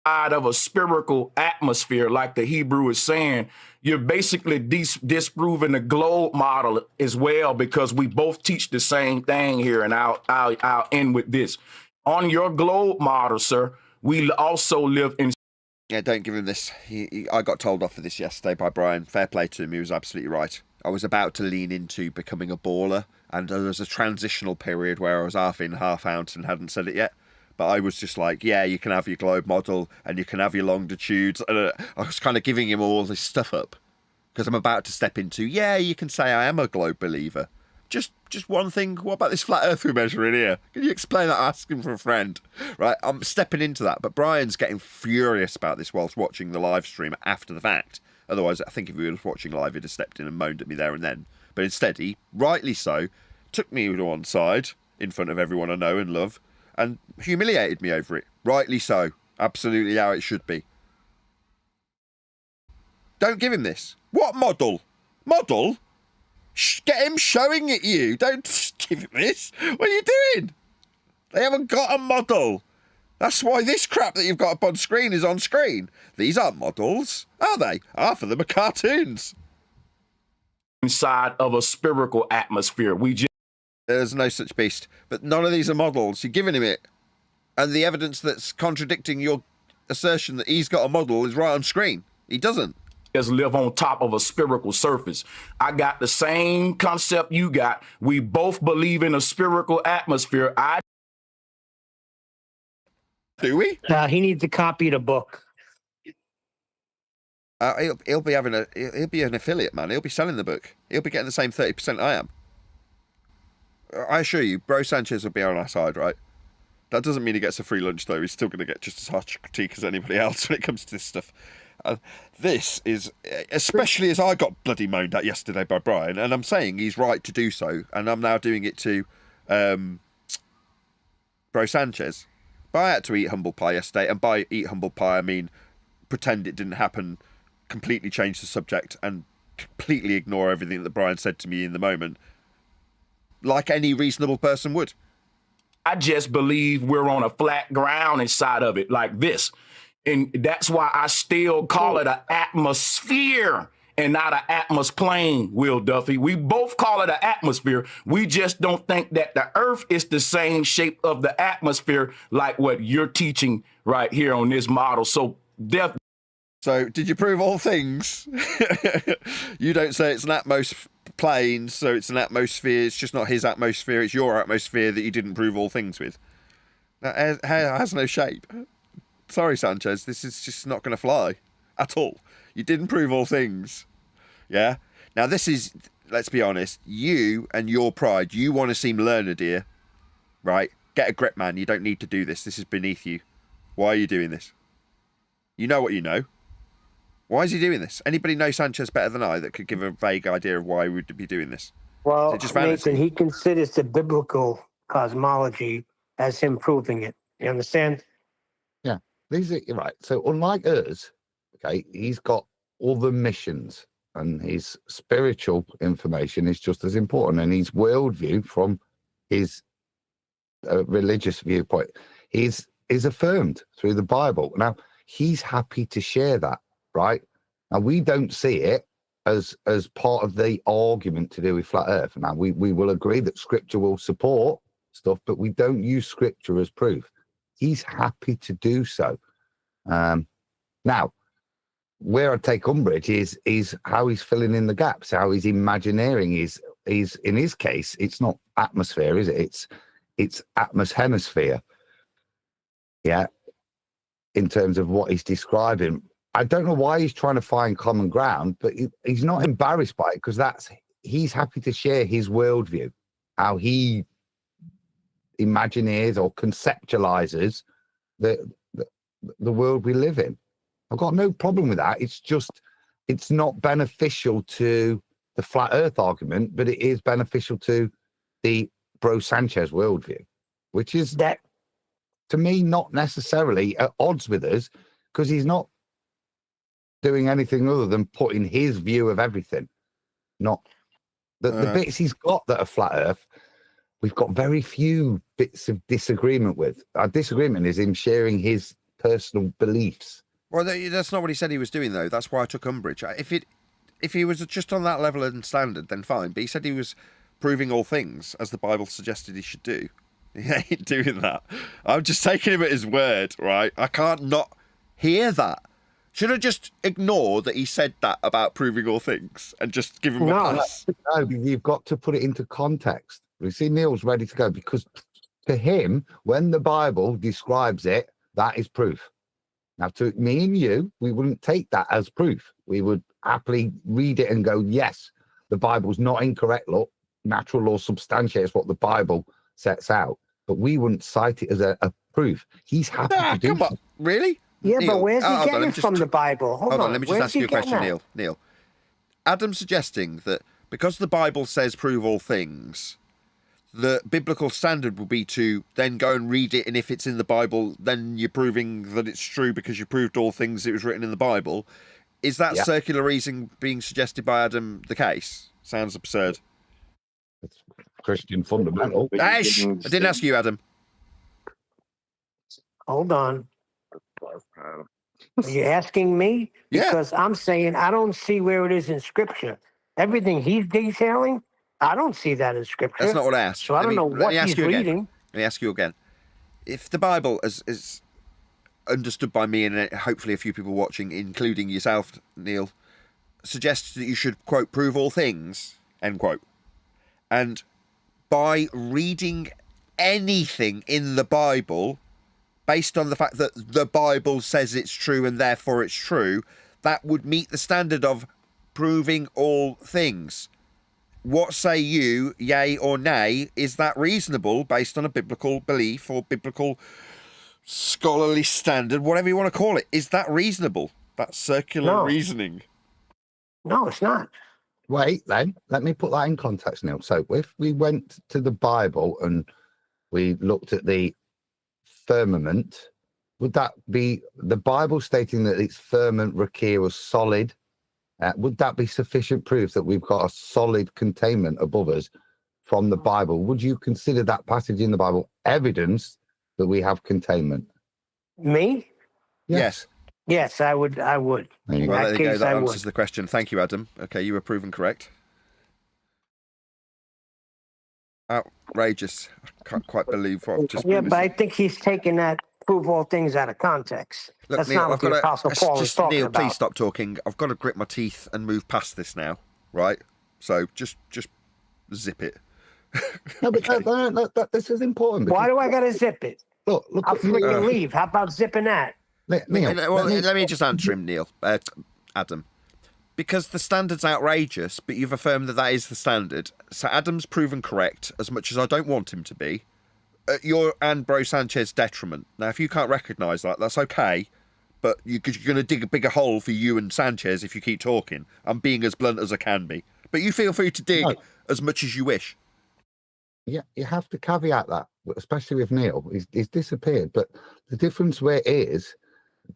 Of a spherical atmosphere, like the Hebrew is saying, you're basically disproving the globe model as well, because we both teach the same thing here. And I'll end with this. On your globe model, sir, we also live in Yeah, don't give him this. I got told off for this yesterday by Brian. Fair play to him. He was absolutely right. I was about to lean into becoming a baller, and there was a transitional period where I was half in, half out, and hadn't said it yet. But I was just like, yeah, you can have your globe model, and you can have your longitudes. And I was kind of giving him all this stuff up, because I'm about to step into, yeah, you can say I am a globe believer. Just one thing. What about this flat earth we're measuring here? Can you explain that? Asking for a friend. Right, I'm stepping into that. But Brian's getting furious about this whilst watching the live stream after the fact. Otherwise, I think if he was watching live, he'd have stepped in and moaned at me there and then. But instead, he, rightly so, took me to one side in front of everyone I know and love and humiliated me over it. Rightly so. Absolutely how it should be. Don't give him this. What model? Model? Get him showing it you. Don't give him this. What are you doing? They haven't got a model. That's why this crap that you've got up on screen is on screen. These aren't models, are they? Half of them are cartoons. Inside of a spherical atmosphere. There's no such beast. But none of these are models. You're giving him it. And the evidence that's contradicting your assertion that he's got a model is right on screen. He doesn't. Just live on top of a spherical surface. I got the same concept you got. We both believe in a spherical atmosphere. Do we? He needs a copy of the book. He'll be an affiliate, man. He'll be selling the book. He'll be getting the same 30% I am. I assure you, Bro Sanchez will be on our side, right? That doesn't mean he gets a free lunch, though. He's still going to get just as harsh a critique as anybody else when it comes to this stuff. This is, especially as I got bloody moaned at yesterday by Brian, and I'm saying he's right to do so, and I'm now doing it to Bro Sanchez. But I had to eat humble pie yesterday, and by eat humble pie I mean pretend it didn't happen, completely change the subject, and completely ignore everything that Brian said to me in the moment, like any reasonable person would. I just believe we're on a flat ground inside of it, like this. And that's why I still call it an atmosphere and not an atmosplane, Will Duffy. We both call it an atmosphere. We just don't think that the Earth is the same shape of the atmosphere like what you're teaching right here on this model. So did you prove all things? You don't say it's an atmosphere, so it's an atmosphere. It's just not his atmosphere. It's your atmosphere that you didn't prove all things with. That has no shape. Sorry, Sanchez, this is just not going to fly at all. You didn't prove all things. Yeah? Now, this is, let's be honest, you and your pride, you want to seem learned here, right? Get a grip, man. You don't need to do this. This is beneath you. Why are you doing this? You know what you know. Why is he doing this? Anybody know Sanchez better than I that could give a vague idea of why he would be doing this? Well, just Nathan, he considers the biblical cosmology as him proving it. You understand? Yeah. These are right. So unlike us, okay, he's got all the missions, and his spiritual information is just as important, and his worldview from his religious viewpoint is affirmed through the Bible. Now he's happy to share that, right? Now we don't see it as part of the argument to do with flat Earth. Now we will agree that Scripture will support stuff, but we don't use Scripture as proof. He's happy to do so. Now, where I take umbrage is how he's filling in the gaps, how he's imagineering. Is in his case, it's not atmosphere, is it? It's hemisphere. Yeah, in terms of what he's describing. I don't know why he's trying to find common ground, but he's not embarrassed by it, because he's happy to share his worldview, how he imagineers or conceptualizes the world we live in. I've got no problem with that. It's just, it's not beneficial to the flat Earth argument, but it is beneficial to the Bro Sanchez worldview, which is, that to me, not necessarily at odds with us, because he's not doing anything other than putting his view of everything. Not the bits he's got that are flat Earth. We've got very few bits of disagreement with. Our disagreement is him sharing his personal beliefs. Well, that's not what he said he was doing, though. That's why I took umbrage. If he was just on that level and standard, then fine. But he said he was proving all things, as the Bible suggested he should do. He ain't doing that. I'm just taking him at his word, right? I can't not hear that. Should I just ignore that he said that about proving all things and just give him a pass? No, you've got to put it into context. You see, Neil's ready to go because to him, when the Bible describes it, that is proof. Now, to me and you, we wouldn't take that as proof. We would happily read it and go, yes, the Bible's not incorrect. Look, natural law substantiates what the Bible sets out. But we wouldn't cite it as a proof. He's happy to do come on. Really? Yeah, Neil, but where's he hold on, getting from the Bible? Hold on, let me just Where's ask he you a question, getting Neil. Neil, Adam's suggesting that because the Bible says prove all things, the biblical standard will be to then go and read it, and if it's in the Bible, then you're proving that it's true because you proved all things it was written in the Bible. Is that circular reasoning being suggested by Adam the case? Sounds absurd. It's Christian fundamental. I didn't ask you, Adam. Hold on. Are you asking me? Yeah. Because I'm saying I don't see where it is in Scripture. Everything he's detailing, I don't see that in Scripture. That's not what I asked. So I don't know what he's reading. Let me ask you again. If the Bible is understood by me and hopefully a few people watching, including yourself, Neil, suggests that you should, quote, prove all things, end quote. And by reading anything in the Bible, based on the fact that the Bible says it's true and therefore it's true, that would meet the standard of proving all things. What say you, yay or nay? Is that reasonable based on a biblical belief or biblical scholarly standard, whatever you want to call it? Is that reasonable? That circular reasoning? No, it's not. Wait, then, let me put that in context, Neil. So if we went to the Bible and we looked at the firmament, would that be the Bible stating that it's firmament, rakia, was solid? Would that be sufficient proof that we've got a solid containment above us from the Bible? Would you consider that passage in the Bible evidence that we have containment? Me? Yes. Yes, I would. I would. Well, there you go. That answers the question. Thank you, Adam. Okay, you were proven correct. Outrageous. I can't quite believe what I've just been but I think he's taking that prove all things out of context. Look, That's Neil, not what the Apostle Paul is talking Neil, about. please stop talking. I've got to grit my teeth and move past this now, right? So just zip it. No, but this is important. Why do I got to zip it? Look I'll freaking leave. How about zipping that? Neil, let me just answer him, Neil. Adam. Because the standard's outrageous, but you've affirmed that that is the standard. So Adam's proven correct, as much as I don't want him to be, at your and Bro Sanchez's detriment. Now, if you can't recognise that, that's okay, but you're going to dig a bigger hole for you and Sanchez if you keep talking. I'm being as blunt as I can be. But you feel free to dig as much as you wish. Yeah, you have to caveat that, especially with Neil. He's disappeared. But the difference where it is,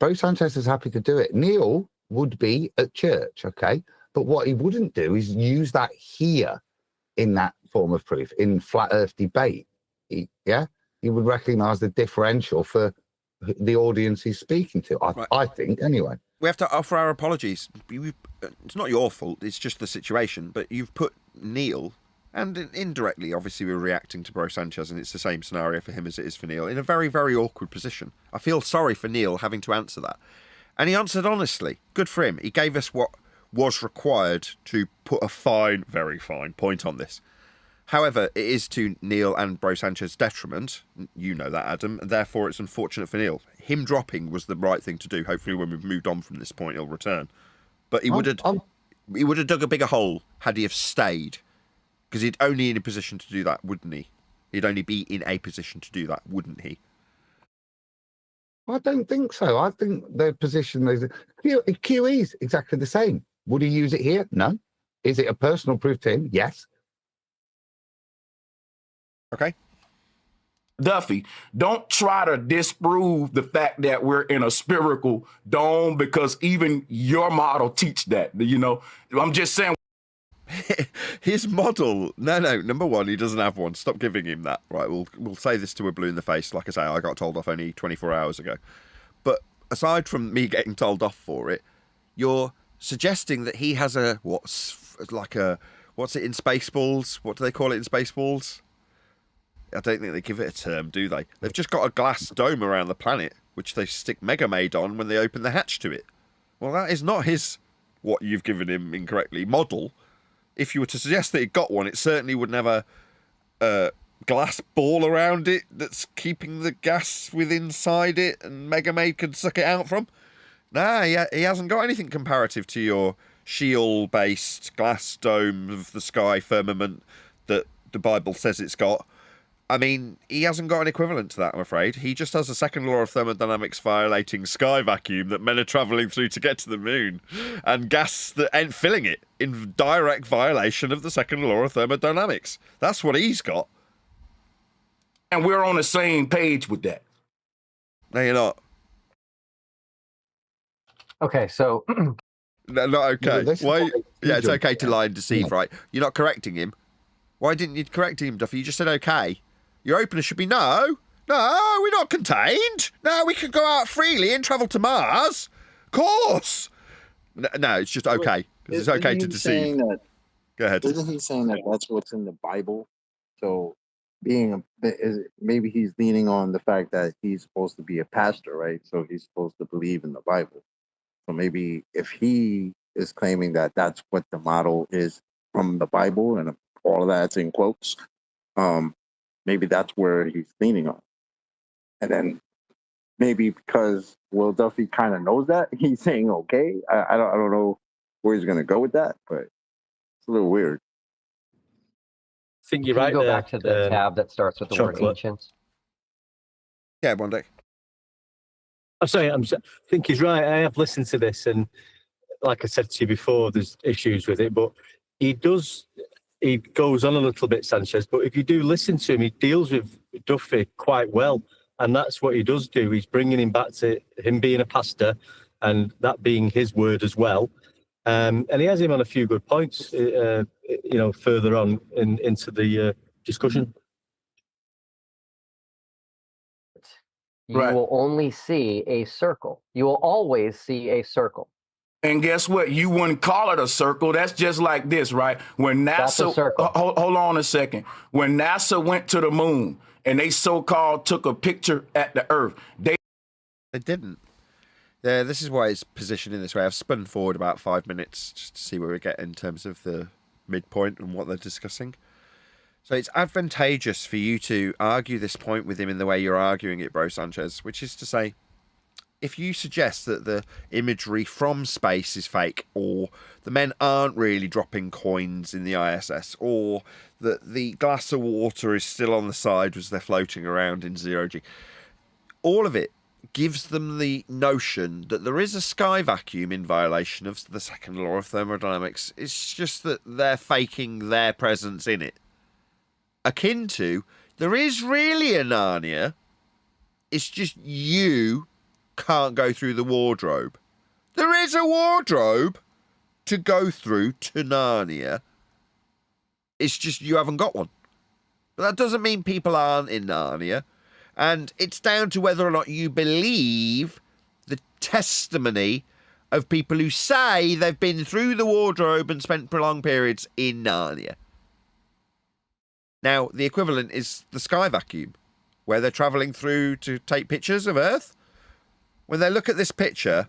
Bro Sanchez is happy to do it. Neil would be at church, okay? But what he wouldn't do is use that here in that form of proof, in flat earth debate. He would recognise the differential for the audience he's speaking to, I think, anyway. We have to offer our apologies. It's not your fault, it's just the situation, but you've put Neil, and indirectly, obviously, we're reacting to Bro Sanchez, and it's the same scenario for him as it is for Neil, in a very, very awkward position. I feel sorry for Neil having to answer that. And he answered honestly. Good for him. He gave us what was required to put a fine, very fine point on this. However, it is to Neil and Bro Sanchez's detriment. You know that, Adam, and therefore it's unfortunate for Neil. Him dropping was the right thing to do. Hopefully when we've moved on from this point, he'll return. But he would have dug a bigger hole had he have stayed. Because he'd only in a position to do that, wouldn't he? He'd only be in a position to do that, wouldn't he? I don't think so. I think their position is QE is exactly the same. Would he use it here? No. Is it a personal proof to him? Yes. Okay. Duffy, don't try to disprove the fact that we're in a spherical dome because even your model teach that. You know, I'm just saying. His model, no, number one, he doesn't have one. Stop giving him that. Right, we'll say this to a blue in the face. Like I say, I got told off only 24 hours ago. But aside from me getting told off for it, you're suggesting that he has what's it in Spaceballs? What do they call it in Spaceballs? I don't think they give it a term, do they? They've just got a glass dome around the planet, which they stick Mega Maid on when they open the hatch to it. Well, that is not what you've given him incorrectly, model. If you were to suggest that it got one, it certainly wouldn't have a glass ball around it that's keeping the gas inside it and Megamaid could suck it out from. Nah, he hasn't got anything comparative to your Sheol-based glass dome of the sky firmament that the Bible says it's got. I mean, he hasn't got an equivalent to that, I'm afraid. He just has a second law of thermodynamics violating sky vacuum that men are travelling through to get to the moon, and gas that ain't filling it in direct violation of the second law of thermodynamics. That's what he's got. And we're on the same page with that. No, you're not. Okay, so No, not okay. this is Why? what Yeah, it's you okay to do. lie and deceive, Yeah. right? You're not correcting him. Why didn't you correct him, Duffy? You just said okay. Your opener should be no, we're not contained. No, we can go out freely and travel to Mars. Of course. No, it's just okay. 'Cause it's okay to deceive. Go ahead. Isn't he saying that that's what's in the Bible? So maybe he's leaning on the fact that he's supposed to be a pastor, right? So he's supposed to believe in the Bible. So maybe if he is claiming that that's what the model is from the Bible and all of that's in quotes, maybe that's where he's leaning on. And then maybe because Will Duffy kind of knows that, he's saying okay. I don't know where he's going to go with that, but it's a little weird. I think you're can right you go there. back to the tab that starts with the word chocolate. ancient? Yeah, one day. I'm sorry, I think he's right. I have listened to this, and like I said to you before, there's issues with it, but he goes on a little bit, Sanchez, but if you do listen to him, he deals with Duffy quite well, and that's what he does do. He's bringing him back to him being a pastor, and that being his word as well. And he has him on a few good points, further on into the discussion. You Right. will only see a circle. You will always see a circle. And guess what? You wouldn't call it a circle. That's just like this, right? When That's a NASA, circle. hold on a second. When NASA went to the moon and they so-called took a picture at the Earth, They didn't. This is why it's positioned in this way. I've spun forward about 5 minutes just to see where we get in terms of the midpoint and what they're discussing. So it's advantageous for you to argue this point with him in the way you're arguing it, Bro Sanchez, which is to say, if you suggest that the imagery from space is fake, or the men aren't really dropping coins in the ISS, or that the glass of water is still on the side as they're floating around in zero-G, all of it gives them the notion that there is a sky vacuum in violation of the second law of thermodynamics. It's just that they're faking their presence in it. Akin to, there is really a Narnia, it's just you can't go through the wardrobe. There is a wardrobe to go through to Narnia. It's just you haven't got one. But that doesn't mean people aren't in Narnia. And it's down to whether or not you believe the testimony of people who say they've been through the wardrobe and spent prolonged periods in Narnia. Now, the equivalent is the sky vacuum, where they're travelling through to take pictures of Earth. When they look at this picture,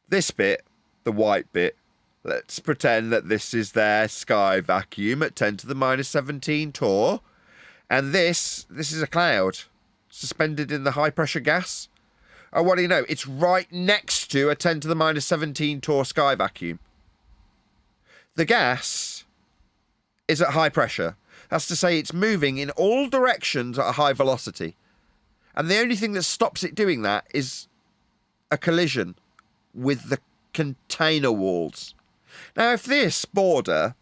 this bit, the white bit, let's pretend that this is their sky vacuum at 10 to the minus 17 torr. And this is a cloud suspended in the high pressure gas. Oh, what do you know? It's right next to a 10 to the minus 17 torr sky vacuum. The gas is at high pressure. That's to say it's moving in all directions at a high velocity. And the only thing that stops it doing that is a collision with the container walls. Now, if this border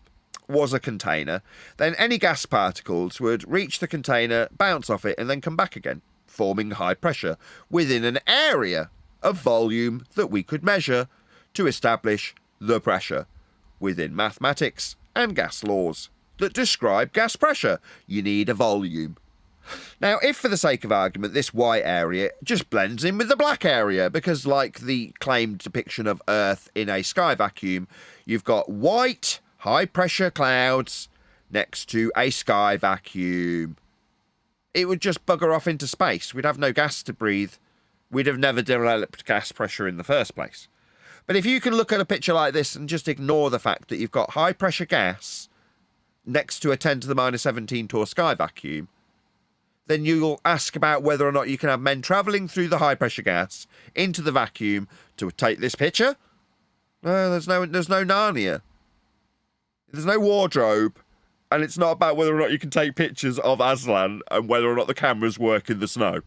was a container, then any gas particles would reach the container, bounce off it, and then come back again, forming high pressure within an area of volume that we could measure to establish the pressure within mathematics and gas laws that describe gas pressure. You need a volume. Now, if for the sake of argument, this white area just blends in with the black area, because like the claimed depiction of Earth in a sky vacuum, you've got white, high-pressure clouds next to a sky vacuum. It would just bugger off into space. We'd have no gas to breathe. We'd have never developed gas pressure in the first place. But if you can look at a picture like this and just ignore the fact that you've got high pressure gas next to a 10 to the minus 17 torr sky vacuum, then you'll ask about whether or not you can have men travelling through the high pressure gas into the vacuum to take this picture. No, there's no Narnia. There's no wardrobe, and it's not about whether or not you can take pictures of Aslan and whether or not the cameras work in the snow.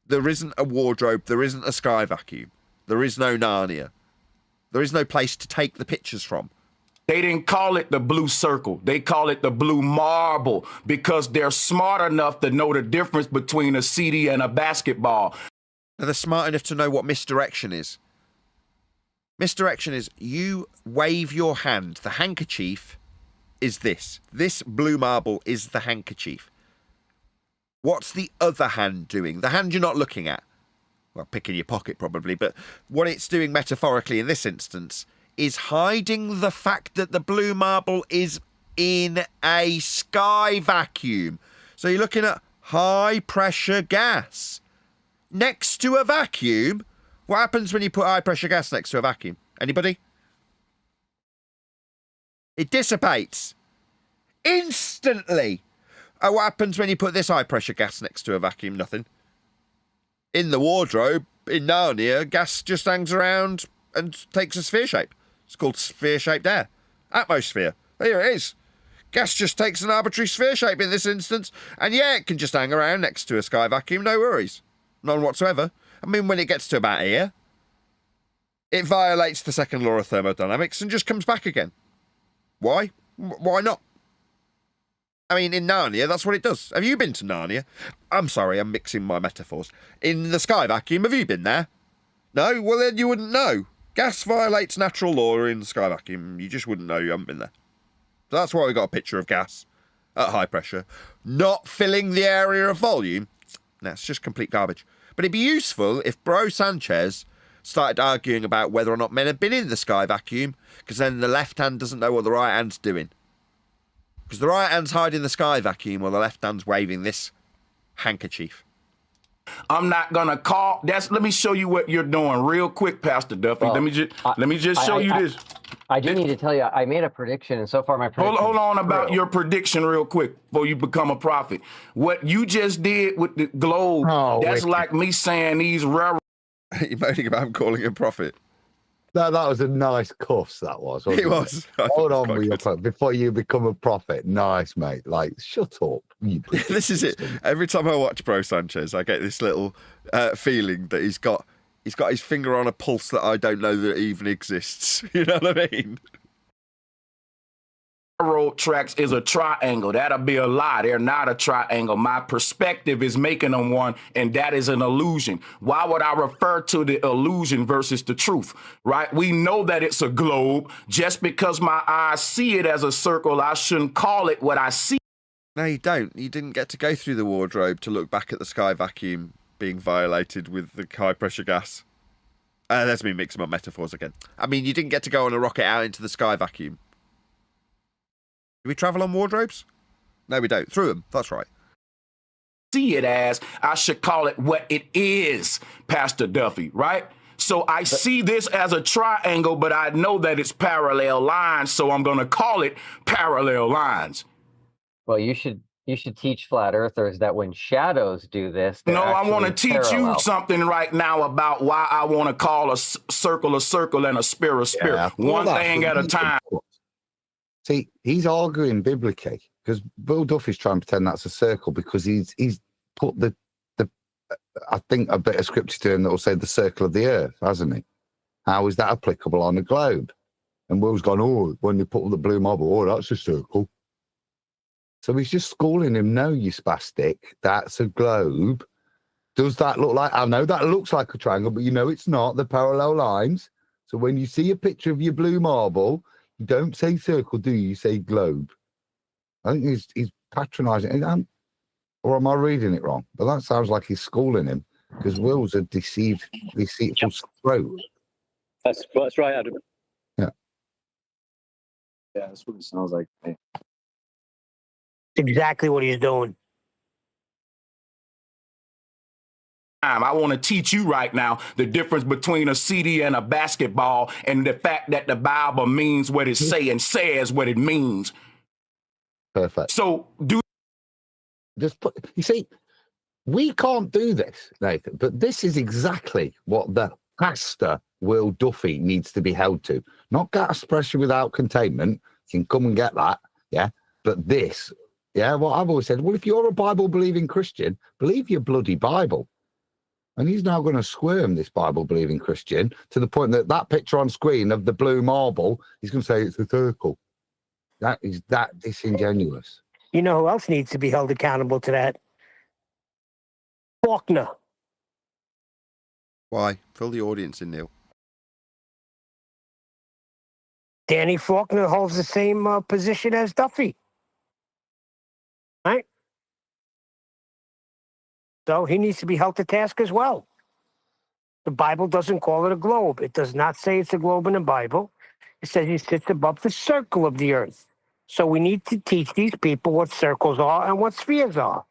There isn't a wardrobe, there isn't a sky vacuum, there is no Narnia. There is no place to take the pictures from. They didn't call it the blue circle. They call it the blue marble because they're smart enough to know the difference between a CD and a basketball. Now, they're smart enough to know what misdirection is. Misdirection is you wave your hand. The handkerchief is this. This blue marble is the handkerchief. What's the other hand doing? The hand you're not looking at. Well, picking your pocket probably, but what it's doing metaphorically in this instance is hiding the fact that the blue marble is in a sky vacuum. So you're looking at high pressure gas next to a vacuum. What happens when you put high pressure gas next to a vacuum? Anybody? It dissipates instantly. Oh, what happens when you put this high pressure gas next to a vacuum? Nothing. In the wardrobe, in Narnia, gas just hangs around and takes a sphere shape. It's called sphere-shaped air. Atmosphere. There it is. Gas just takes an arbitrary sphere shape in this instance, and yeah, it can just hang around next to a sky vacuum, no worries. None whatsoever. I mean, when it gets to about here, it violates the second law of thermodynamics and just comes back again. Why? Why not? I mean, in Narnia, that's what it does. Have you been to Narnia? I'm sorry, I'm mixing my metaphors. In the sky vacuum, have you been there? No? Well, then you wouldn't know. Gas violates natural law in the sky vacuum. You just wouldn't know, you haven't been there. So that's why we got a picture of gas at high pressure, not filling the area of volume. That's just complete garbage. But it'd be useful if Bro Sanchez started arguing about whether or not men have been in the sky vacuum, because then the left hand doesn't know what the right hand's doing. Because the right hand's hiding the sky vacuum while the left hand's waving this handkerchief. I'm not gonna call. Let me show you what you're doing real quick, Pastor Duffy. Well, let me just show you this. I do need to tell you, I made a prediction, and so far my prediction. Hold on about your prediction real quick before you become a prophet. What you just did with the globe, that's like me saying these railroads. You're moaning about him calling him prophet. That was a nice cuss, that was. It was. Hold on with your before you become a prophet. Nice, mate. Like, shut up. This is it. Every time I watch Bro Sanchez, I get this little feeling that he's got his finger on a pulse that I don't know that even exists. You know what I mean? Railroad tracks is a triangle. That'll be a lie. They're not a triangle. My perspective is making them one, and that is an illusion. Why would I refer to the illusion versus the truth, right? We know that it's a globe. Just because my eyes see it as a circle, I shouldn't call it what I see. No, you don't. You didn't get to go through the wardrobe to look back at the sky vacuum being violated with the high-pressure gas. That's me mixing my metaphors again. I mean, you didn't get to go on a rocket out into the sky vacuum. Do we travel on wardrobes? No, we don't. Through them. That's right. See it as, I should call it what it is, Pastor Duffy, right? So I see this as a triangle, but I know that it's parallel lines, so I'm going to call it parallel lines. Well, you should teach flat earthers that when shadows do this, no, I want to teach you something right now about why I want to call a circle and a sphere a sphere. Yeah, one thing at a time. See, he's arguing biblically because Bill Duffy's trying to pretend that's a circle because he's put the I think a bit of scripture to him that will say the circle of the earth, hasn't he? How is that applicable on a globe? And Will's gone, oh, when you put the blue marble, oh, that's a circle. So he's just schooling him, no, you spastic, that's a globe. Does that look like, I know that looks like a triangle, but you know it's not, the parallel lines. So when you see a picture of your blue marble, you don't say circle, do you? You say globe. I think he's patronising. Or am I reading it wrong? But that sounds like he's schooling him because Will's a deceitful throat. That's right, Adam. Yeah. Yeah, that's what it sounds like. Exactly what he's doing. I want to teach you right now the difference between a CD and a basketball, and the fact that the Bible means what it say and says what it means. Perfect. So you see, we can't do this, Nathan, but this is exactly what the pastor Will Duffy needs to be held to. Not gas pressure without containment. You can come and get that, yeah. But this, yeah, what I've always said, well, if you're a Bible-believing Christian, believe your bloody Bible. And he's now going to squirm, this Bible-believing Christian, to the point that that picture on screen of the blue marble, he's going to say it's a circle. That is that disingenuous. You know who else needs to be held accountable to that? Faulkner. Why? Fill the audience in, Neil. Danny Faulkner holds the same position as Duffy. Right? So he needs to be held to task as well. The Bible doesn't call it a globe. It does not say it's a globe in the Bible. It says he sits above the circle of the earth. So we need to teach these people what circles are and what spheres are.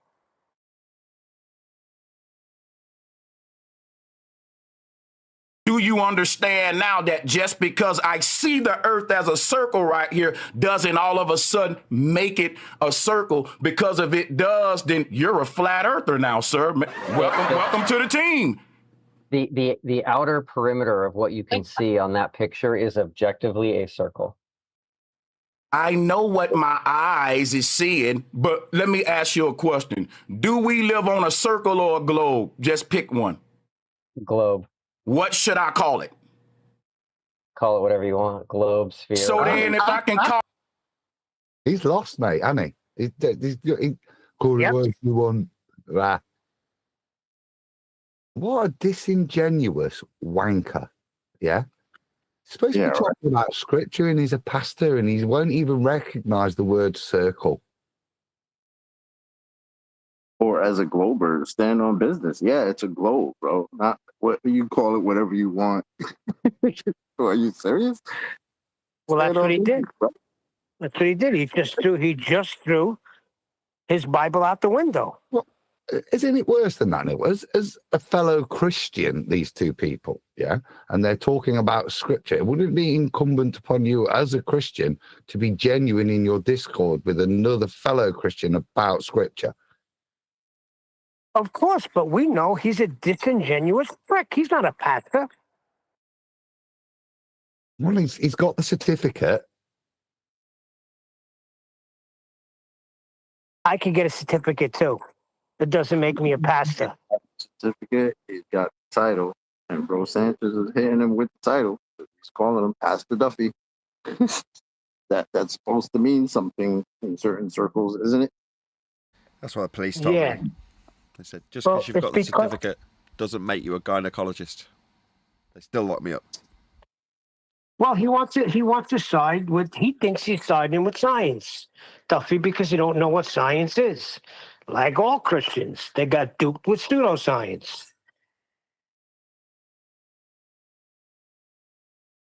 do you understand now that just because I see the earth as a circle right here doesn't all of a sudden make it a circle? Because if it does, then you're a flat earther now, sir. Welcome to the team. The outer perimeter of what you can see on that picture is objectively a circle. I know what my eyes is seeing, but let me ask you a question. Do we live on a circle or a globe? Just pick one. Globe. What should I call it? Call it whatever you want. Globe, sphere. So then if I can call... He's lost, mate, hasn't he? He call it what you want. Rah. What a disingenuous wanker. Yeah? He's supposed to be talking about scripture, and he's a pastor, and he won't even recognize the word circle. Or as a glober, stand on business. Yeah, it's a globe, bro. Not what you call it, whatever you want. Are you serious? Well, that's what he did. That's what he did. He just threw his Bible out the window. Well, isn't it worse than that? As a fellow Christian, these two people, yeah, and they're talking about scripture, wouldn't it be incumbent upon you as a Christian to be genuine in your discord with another fellow Christian about scripture? Of course, but we know he's a disingenuous prick. He's not a pastor. Well, he's got the certificate. I could get a certificate too. It doesn't make me a pastor. Certificate, he's got the title, and Bro Sanchez is hitting him with the title. He's calling him Pastor Duffy. That's supposed to mean something in certain circles, isn't it? That's what the police told me. They said, just because you've got the certificate doesn't make you a gynecologist. They still lock me up. Well, he wants to side with, he thinks he's siding with science, Duffy, because he don't know what science is. Like all Christians, they got duped with pseudoscience.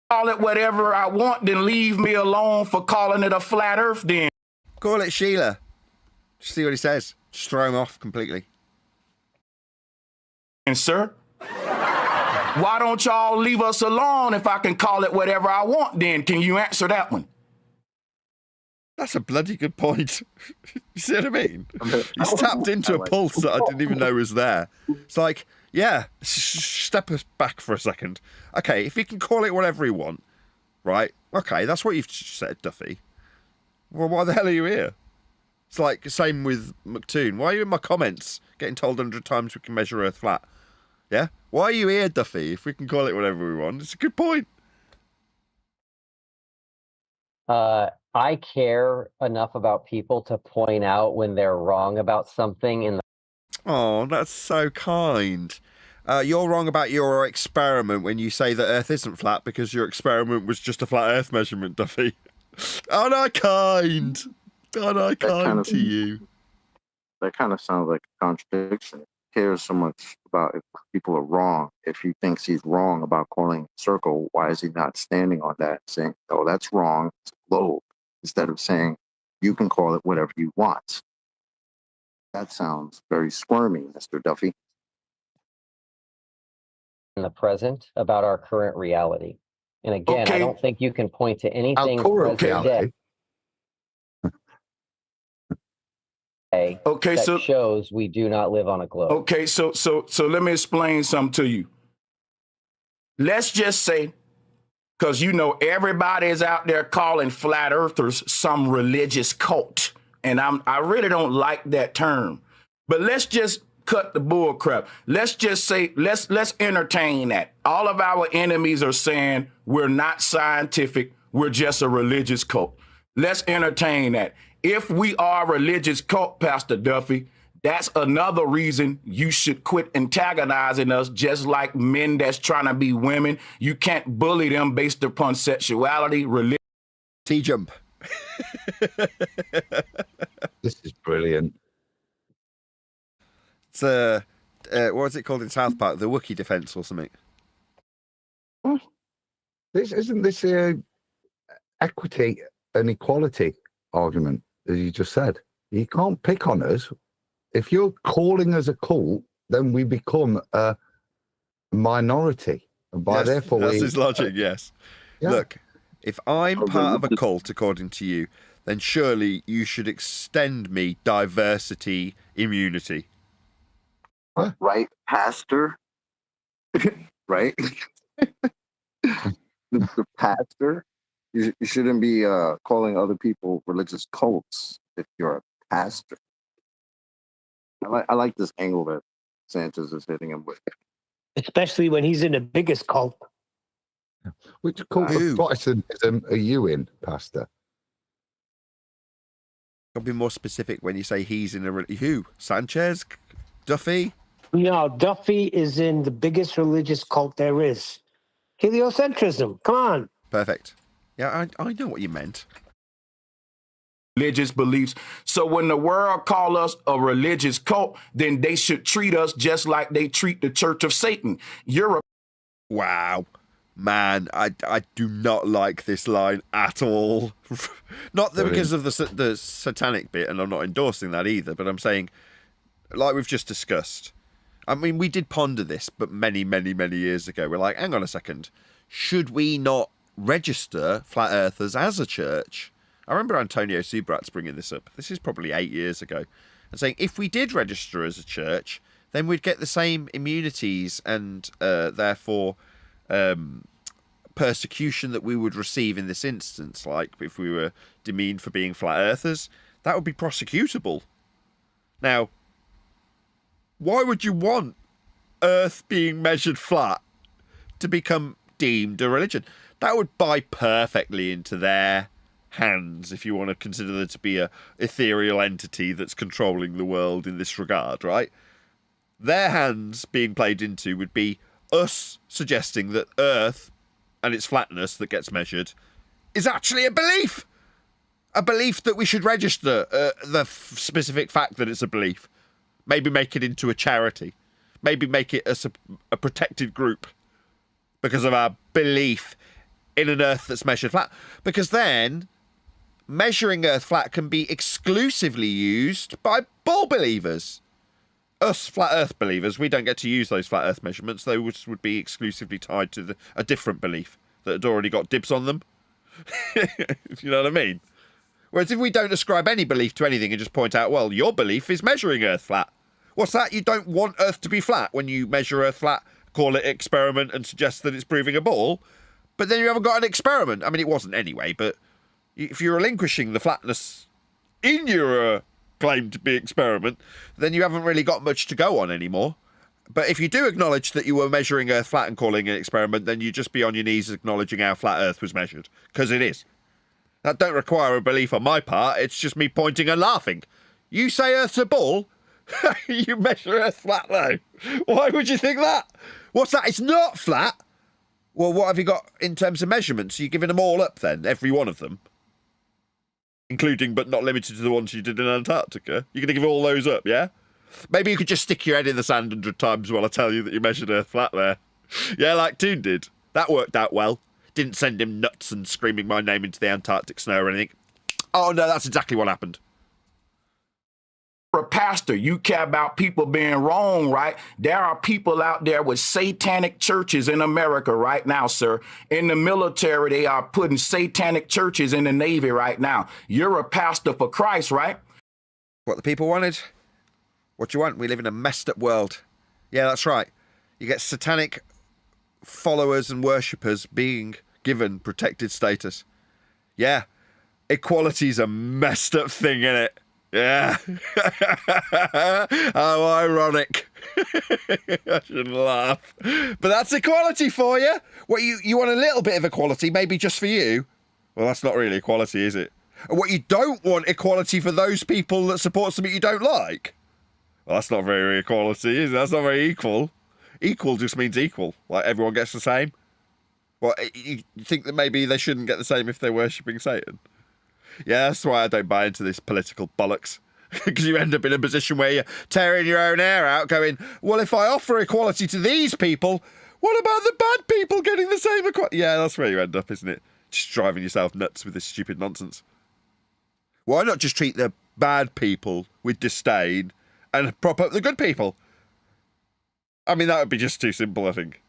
Call it whatever I want, then leave me alone for calling it a flat earth then. Call it Sheila. Just see what he says. Just throw him off completely. And sir, why don't y'all leave us alone if I can call it whatever I want then? Can you answer that one? That's a bloody good point. You see what I mean? He's tapped into a pulse that I didn't even know was there. It's like, yeah, step us back for a second. Okay, if he can call it whatever he want, right? Okay, that's what you've said, Duffy. Well, why the hell are you here? It's like same with McTun. Why are you in my comments getting told 100 times we can measure Earth flat? Yeah? Why are you here, Duffy, if we can call it whatever we want? It's a good point. I care enough about people to point out when they're wrong about something in the... Oh, that's so kind. You're wrong about your experiment when you say that Earth isn't flat because your experiment was just a flat Earth measurement, Duffy. Aren't I kind? Aren't I kind to you? That kind of sounds like a contradiction. He cares so much about if people are wrong. If he thinks he's wrong about calling it a circle, why is he not standing on that, saying, oh, that's wrong, it's a globe, instead of saying, you can call it whatever you want? That sounds very squirmy, Mr. Duffy. in the present about our current reality. And again, I don't think you can point to anything current present day Okay, that so shows we do not live on a globe. okay, so let me explain something to you. Let's just say, because you know everybody is out there calling flat earthers some religious cult, and I really don't like that term. But let's just cut the bull crap. Let's just say let's entertain that. All of our enemies are saying we're not scientific, we're just a religious cult. Let's entertain that. If we are a religious cult, Pastor Duffy, that's another reason you should quit antagonizing us, just like men that's trying to be women. You can't bully them based upon sexuality, religion. T-jump. This is brilliant. It's what is it called in South Park? The Wookiee defense or something. Isn't this equity and equality argument, as you just said? You can't pick on us. If you're calling us a cult, then we become a minority. And by Yes, therefore, that's his logic, yes. Yeah. Look, if I'm part of a cult, according to you, then surely you should extend me diversity immunity. Right, pastor? Right? the pastor? You shouldn't be calling other people religious cults if you're a pastor. I like this angle that Sanchez is hitting him with. Especially when he's in the biggest cult. Which cult of Protestantism are you in, Pastor? I'll be more specific when you say he's in a... Who? Sanchez? Duffy? No, Duffy is in the biggest religious cult there is. Heliocentrism. Come on. Perfect. Yeah, I know what you meant. Religious beliefs. So when the world call us a religious cult, then they should treat us just like they treat the Church of Satan. You're a... Wow. Man, I do not like this line at all. Not that because of the satanic bit, and I'm not endorsing that either, but I'm saying, like we've just discussed, I mean, we did ponder this, but many, many, many years ago. We're like, hang on a second. Should we not register flat earthers as a church? I remember Antonio Subrat's bringing this up. This is probably 8 years ago. And saying, if we did register as a church, then we'd get the same immunities and therefore persecution that we would receive in this instance. Like if we were demeaned for being flat earthers, that would be prosecutable. Now, why would you want Earth being measured flat to become deemed a religion? That would buy perfectly into their hands if you want to consider there to be a ethereal entity that's controlling the world in this regard, right? Their hands being played into would be us suggesting that Earth and its flatness that gets measured is actually a belief. A belief that we should register the specific fact that it's a belief. Maybe make it into a charity. Maybe make it a protected group because of our belief in an Earth that's measured flat. Because then measuring Earth flat can be exclusively used by bull believers. Us flat Earth believers, we don't get to use those flat Earth measurements. Those would be exclusively tied to a different belief that had already got dibs on them. You know what I mean? Whereas if we don't ascribe any belief to anything and just point out, well, your belief is measuring Earth flat. What's that? You don't want Earth to be flat when you measure Earth flat, call it experiment and suggest that it's proving a ball. But then you haven't got an experiment. I mean, it wasn't anyway, but if you're relinquishing the flatness in your claim to be experiment, then you haven't really got much to go on anymore. But if you do acknowledge that you were measuring Earth flat and calling it an experiment, then you just be on your knees acknowledging how flat Earth was measured. Because it is. That don't require a belief on my part. It's just me pointing and laughing. You say Earth's a ball? You measure Earth flat, though. Why would you think that? What's that? It's not flat. Well, what have you got in terms of measurements? Are you giving them all up, then? Every one of them? Including, but not limited to the ones you did in Antarctica? You're going to give all those up, yeah? Maybe you could just stick your head in the sand 100 times while I tell you that you measured Earth flat there. Yeah, like Toon did. That worked out well. Didn't send him nuts and screaming my name into the Antarctic snow or anything. Oh, no, that's exactly what happened. a pastor, you care about people being wrong, right? There are people out there with satanic churches in America right now, sir. In the military, they are putting satanic churches in the Navy right now. You're a pastor for Christ, right? What the people wanted? What you want? We live in a messed up world. Yeah, that's right. You get satanic followers and worshippers being given protected status. Yeah, equality's a messed up thing, innit? Yeah. How ironic. I shouldn't laugh. But that's equality for you. What, you want a little bit of equality, maybe just for you? Well, that's not really equality, is it? And what you don't want equality for those people that support something you don't like? Well, that's not very equality, is it? That's not very equal. Equal just means equal. Like everyone gets the same. Well, you think that maybe they shouldn't get the same if they're worshipping Satan? Yeah, that's why I don't buy into this political bollocks. Because you end up in a position where you're tearing your own hair out going, well, if I offer equality to these people, what about the bad people getting the same equality? Yeah, that's where you end up, isn't it? Just driving yourself nuts with this stupid nonsense. Why not just treat the bad people with disdain and prop up the good people? I mean, that would be just too simple, I think.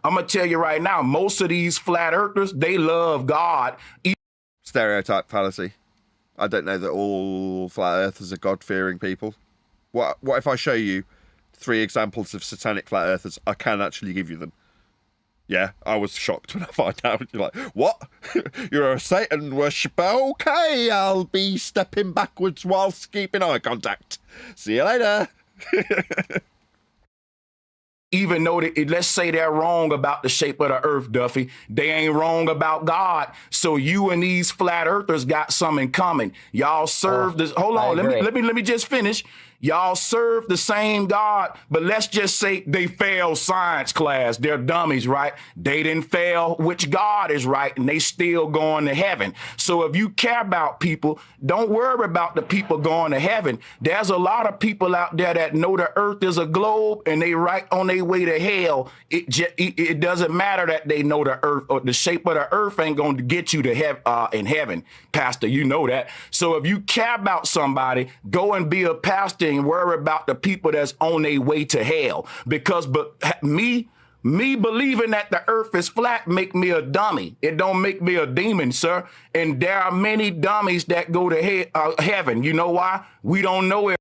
I'm going to tell you right now, most of these flat earthers, they love God. Stereotype fallacy. I don't know that all flat earthers are God-fearing people. What if I show you 3 examples of satanic flat earthers? I can actually give you them. Yeah, I was shocked when I found out. You're like, what? You're a Satan worshipper? Okay, I'll be stepping backwards whilst keeping eye contact. See you later. Even though let's say they're wrong about the shape of the earth, Duffy, they ain't wrong about God. So you and these flat earthers got some in common. Y'all serve this. Hold on, let me just finish. Y'all serve the same God, but let's just say they failed science class. They're dummies, right? They didn't fail which God is right, and they still going to heaven. So if you care about people, don't worry about the people going to heaven. There's a lot of people out there that know the earth is a globe, and they right on their way to hell. It doesn't matter that they know the earth, or the shape of the earth ain't going to get you to in heaven, Pastor. You know that. So if you care about somebody, go and be a pastor and worry about the people that's on their way to hell. Because me believing that the earth is flat make me a dummy. It don't make me a demon, sir. And there are many dummies that go to heaven. You know why? We don't know it.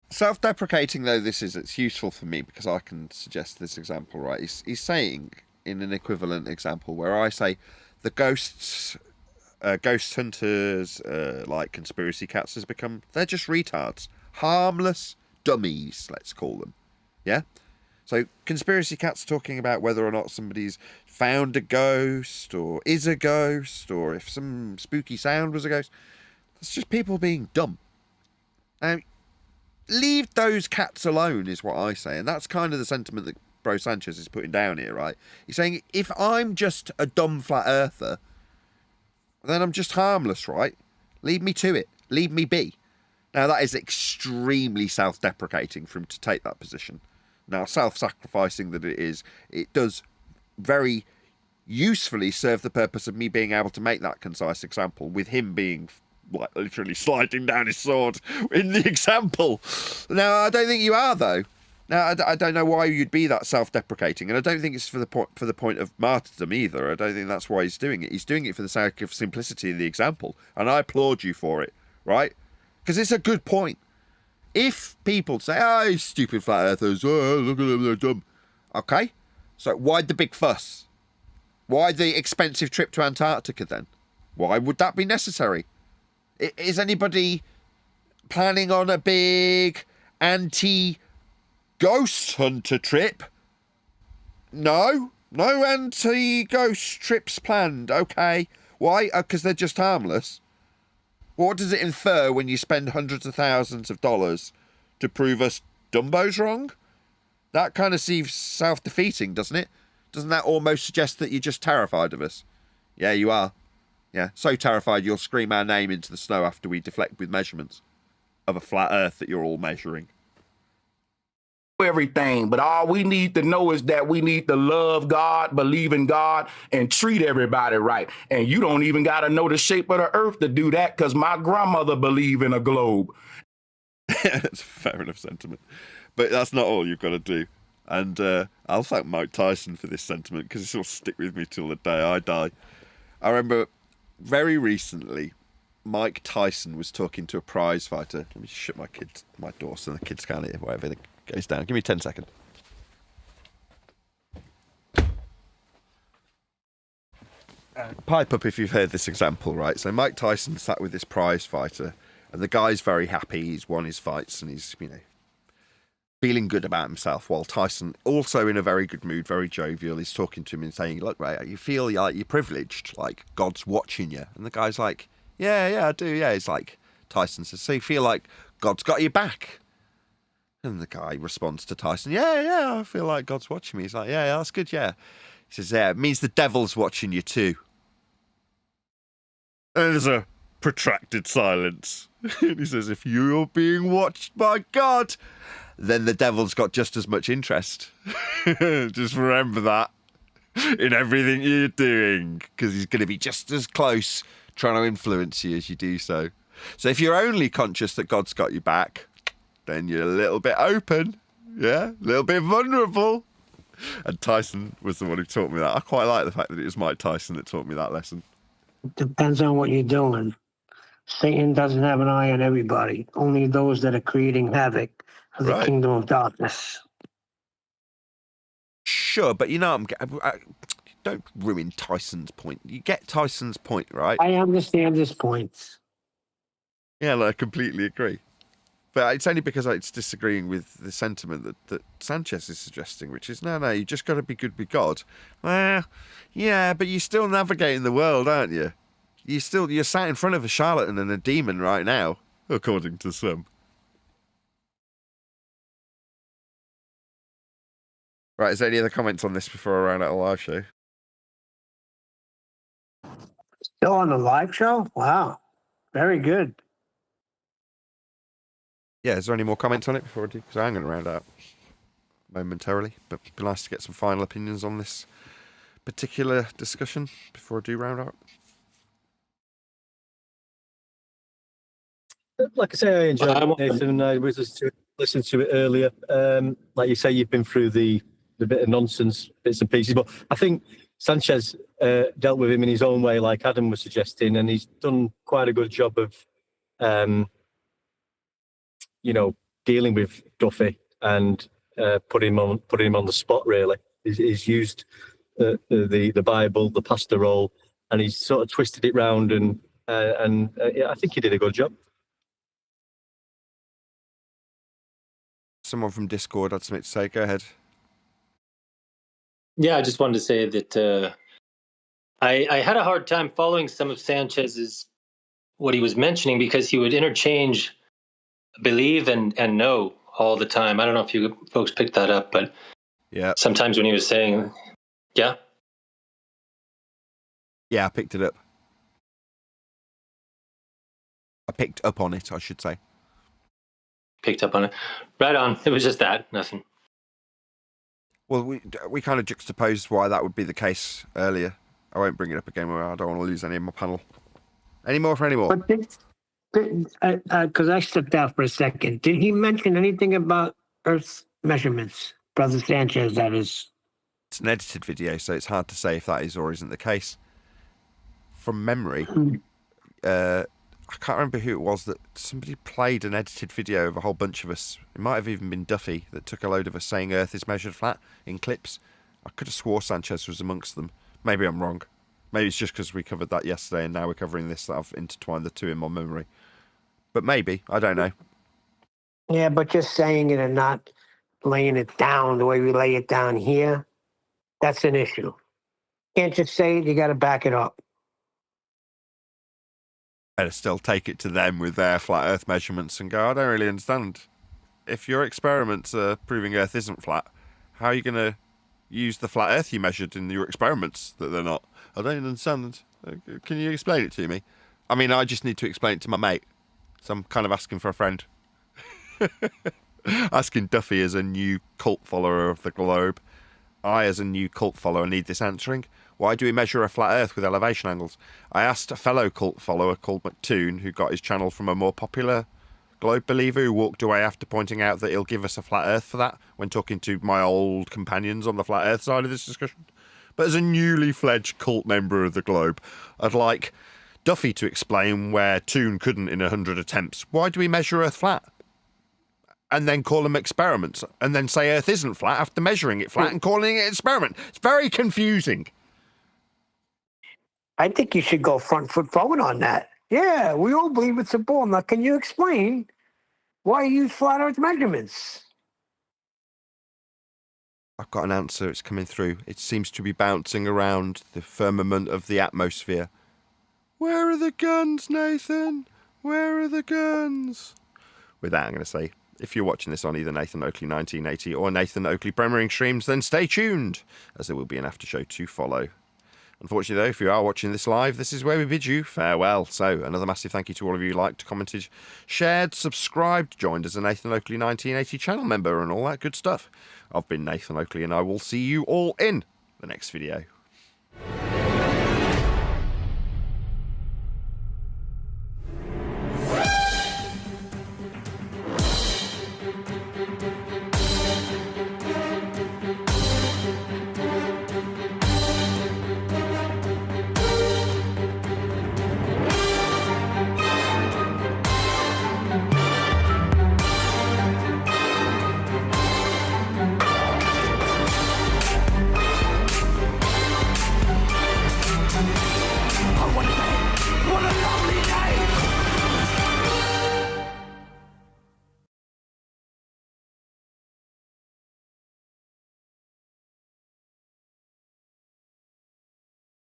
Self-deprecating though this is, it's useful for me because I can suggest this example, right? He's saying in an equivalent example where I say the ghost hunters, like conspiracy cats has become, they're just retards. Harmless dummies, let's call them. Yeah? So conspiracy cats talking about whether or not somebody's found a ghost or is a ghost or if some spooky sound was a ghost. That's just people being dumb. Now, leave those cats alone is what I say. And that's kind of the sentiment that Bro Sanchez is putting down here, right? He's saying, if I'm just a dumb flat earther, then I'm just harmless, right? Leave me to it. Leave me be. Now, that is extremely self-deprecating for him to take that position. Now, self-sacrificing that it is, it does very usefully serve the purpose of me being able to make that concise example with him being like literally sliding down his sword in the example. Now, I don't think you are, though. Now, I don't know why you'd be that self-deprecating, and I don't think it's for the point of martyrdom either. I don't think that's why he's doing it. He's doing it for the sake of simplicity in the example, and I applaud you for it, right? Because it's a good point. If people say, oh, stupid flat earthers, oh, look at them, they're dumb. Okay, so why the big fuss? Why the expensive trip to Antarctica then? Why would that be necessary? Is anybody planning on a big anti-ghost hunter trip? No anti-ghost trips planned. Okay, why? Because they're just harmless. What does it infer when you spend hundreds of thousands of dollars to prove us Dumbo's wrong? That kind of seems self-defeating, doesn't it? Doesn't that almost suggest that you're just terrified of us? Yeah, you are. Yeah, so terrified you'll scream our name into the snow after we deflect with measurements of a flat earth that you're all measuring. Everything, but all we need to know is that we need to love God, believe in God, and treat everybody right. And you don't even got to know the shape of the earth to do that, because my grandmother believed in a globe. That's a fair enough sentiment. But that's not all you've got to do. And I'll thank Mike Tyson for this sentiment because it'll stick with me till the day I die. I remember very recently, Mike Tyson was talking to a prize fighter. Let me shut my door so the kids can't hear whatever goes down. Give me 10 seconds. Pipe up if you've heard this example, right? So Mike Tyson sat with this prize fighter, and the guy's very happy. He's won his fights, and he's, feeling good about himself. While Tyson, also in a very good mood, very jovial, is talking to him and saying, "Look, right, you feel like you're privileged, like God's watching you." And the guy's like, "Yeah, I do. Yeah." He's like, Tyson says, "So you feel like God's got your back?" And the guy responds to Tyson, "Yeah, I feel like God's watching me." He's like, "Yeah, that's good. Yeah." He says, "Yeah, it means the devil's watching you too." And there's a protracted silence. And he says, "If you're being watched by God, then the devil's got just as much interest." Just remember that in everything you're doing, because he's going to be just as close trying to influence you as you do so. So if you're only conscious that God's got your back, then you're a little bit open, a little bit vulnerable. And Tyson was the one who taught me that. I quite like the fact that it was Mike Tyson that taught me that lesson. Depends on what you're doing. Satan doesn't have an eye on everybody. Only those that are creating havoc for the kingdom of darkness. Sure, but don't ruin Tyson's point. You get Tyson's point, right? I understand his points. Yeah, I completely agree. But it's only because it's disagreeing with the sentiment that Sanchez is suggesting, which is, no, you just got to be good with God. Well, yeah, but you're still navigating the world, aren't you? You're sat in front of a charlatan and a demon right now, according to some. Right, is there any other comments on this before I round out a live show? Still on the live show? Wow. Very good. Yeah, is there any more comments on it before I do? Because I'm going to round out momentarily, but it'd be nice to get some final opinions on this particular discussion before I do round out. Like I say, I enjoyed it, Nathan. I was listened to it earlier. Like you say, you've been through the bit of nonsense, bits and pieces, but I think Sanchez dealt with him in his own way, like Adam was suggesting, and he's done quite a good job of dealing with Duffy and putting him on the spot. Really, he's used the Bible, the pastor role, and he's sort of twisted it round, and I think he did a good job. Someone from Discord had something to say. Go ahead. Yeah, I just wanted to say that I had a hard time following some of Sanchez's what he was mentioning, because he would interchange believe and know all the time. I don't know if you folks picked that up, but yeah, sometimes when he was saying, yeah, I picked it up. I picked up on it, I should say. Picked up on it. Right on. It was just that, nothing. Well, we kind of juxtaposed why that would be the case earlier. I won't bring it up again. I don't want to lose any of my panel. Any more? Because I stepped out for a second. Did he mention anything about Earth's measurements? Brother Sanchez, that is. It's an edited video, so it's hard to say if that is or isn't the case. From memory, I can't remember who it was that somebody played an edited video of a whole bunch of us. It might have even been Duffy that took a load of us saying Earth is measured flat in clips. I could have swore Sanchez was amongst them. Maybe I'm wrong. Maybe it's just because we covered that yesterday and now we're covering this that I've intertwined the two in my memory. But maybe. I don't know. Yeah, but just saying it and not laying it down the way we lay it down here, that's an issue. Can't just say it, you got to back it up. Better still take it to them with their flat Earth measurements and go, I don't really understand. If your experiments are proving Earth isn't flat, how are you going to use the flat Earth you measured in your experiments that they're not? I don't understand. Can you explain it to me? I mean, I just need to explain it to my mate. So I'm kind of asking for a friend. Asking Duffy as a new cult follower of the globe. I, as a new cult follower, need this answering. Why do we measure a flat Earth with elevation angles? I asked a fellow cult follower called McTun, who got his channel from a more popular globe believer who walked away after pointing out that he'll give us a flat earth for that when talking to my old companions on the flat earth side of this discussion. But as a newly fledged cult member of the globe, I'd like Duffy to explain where Toon couldn't in 100 attempts. Why do we measure Earth flat? And then call them experiments, and then say Earth isn't flat after measuring it flat and calling it an experiment. It's very confusing. I think you should go front foot forward on that. Yeah, we all believe it's a ball. Now, can you explain why you use flat Earth measurements? I've got an answer. It's coming through. It seems to be bouncing around the firmament of the atmosphere. Where are the guns, Nathan? Where are the guns? With that, I'm going to say, if you're watching this on either Nathan Oakley 1980 or Nathan Oakley premiering streams, then stay tuned, as there will be an after show to follow. Unfortunately, though, if you are watching this live, this is where we bid you farewell. So, another massive thank you to all of you who liked, commented, shared, subscribed, joined as a Nathan Oakley 1980 channel member, and all that good stuff. I've been Nathan Oakley, and I will see you all in the next video.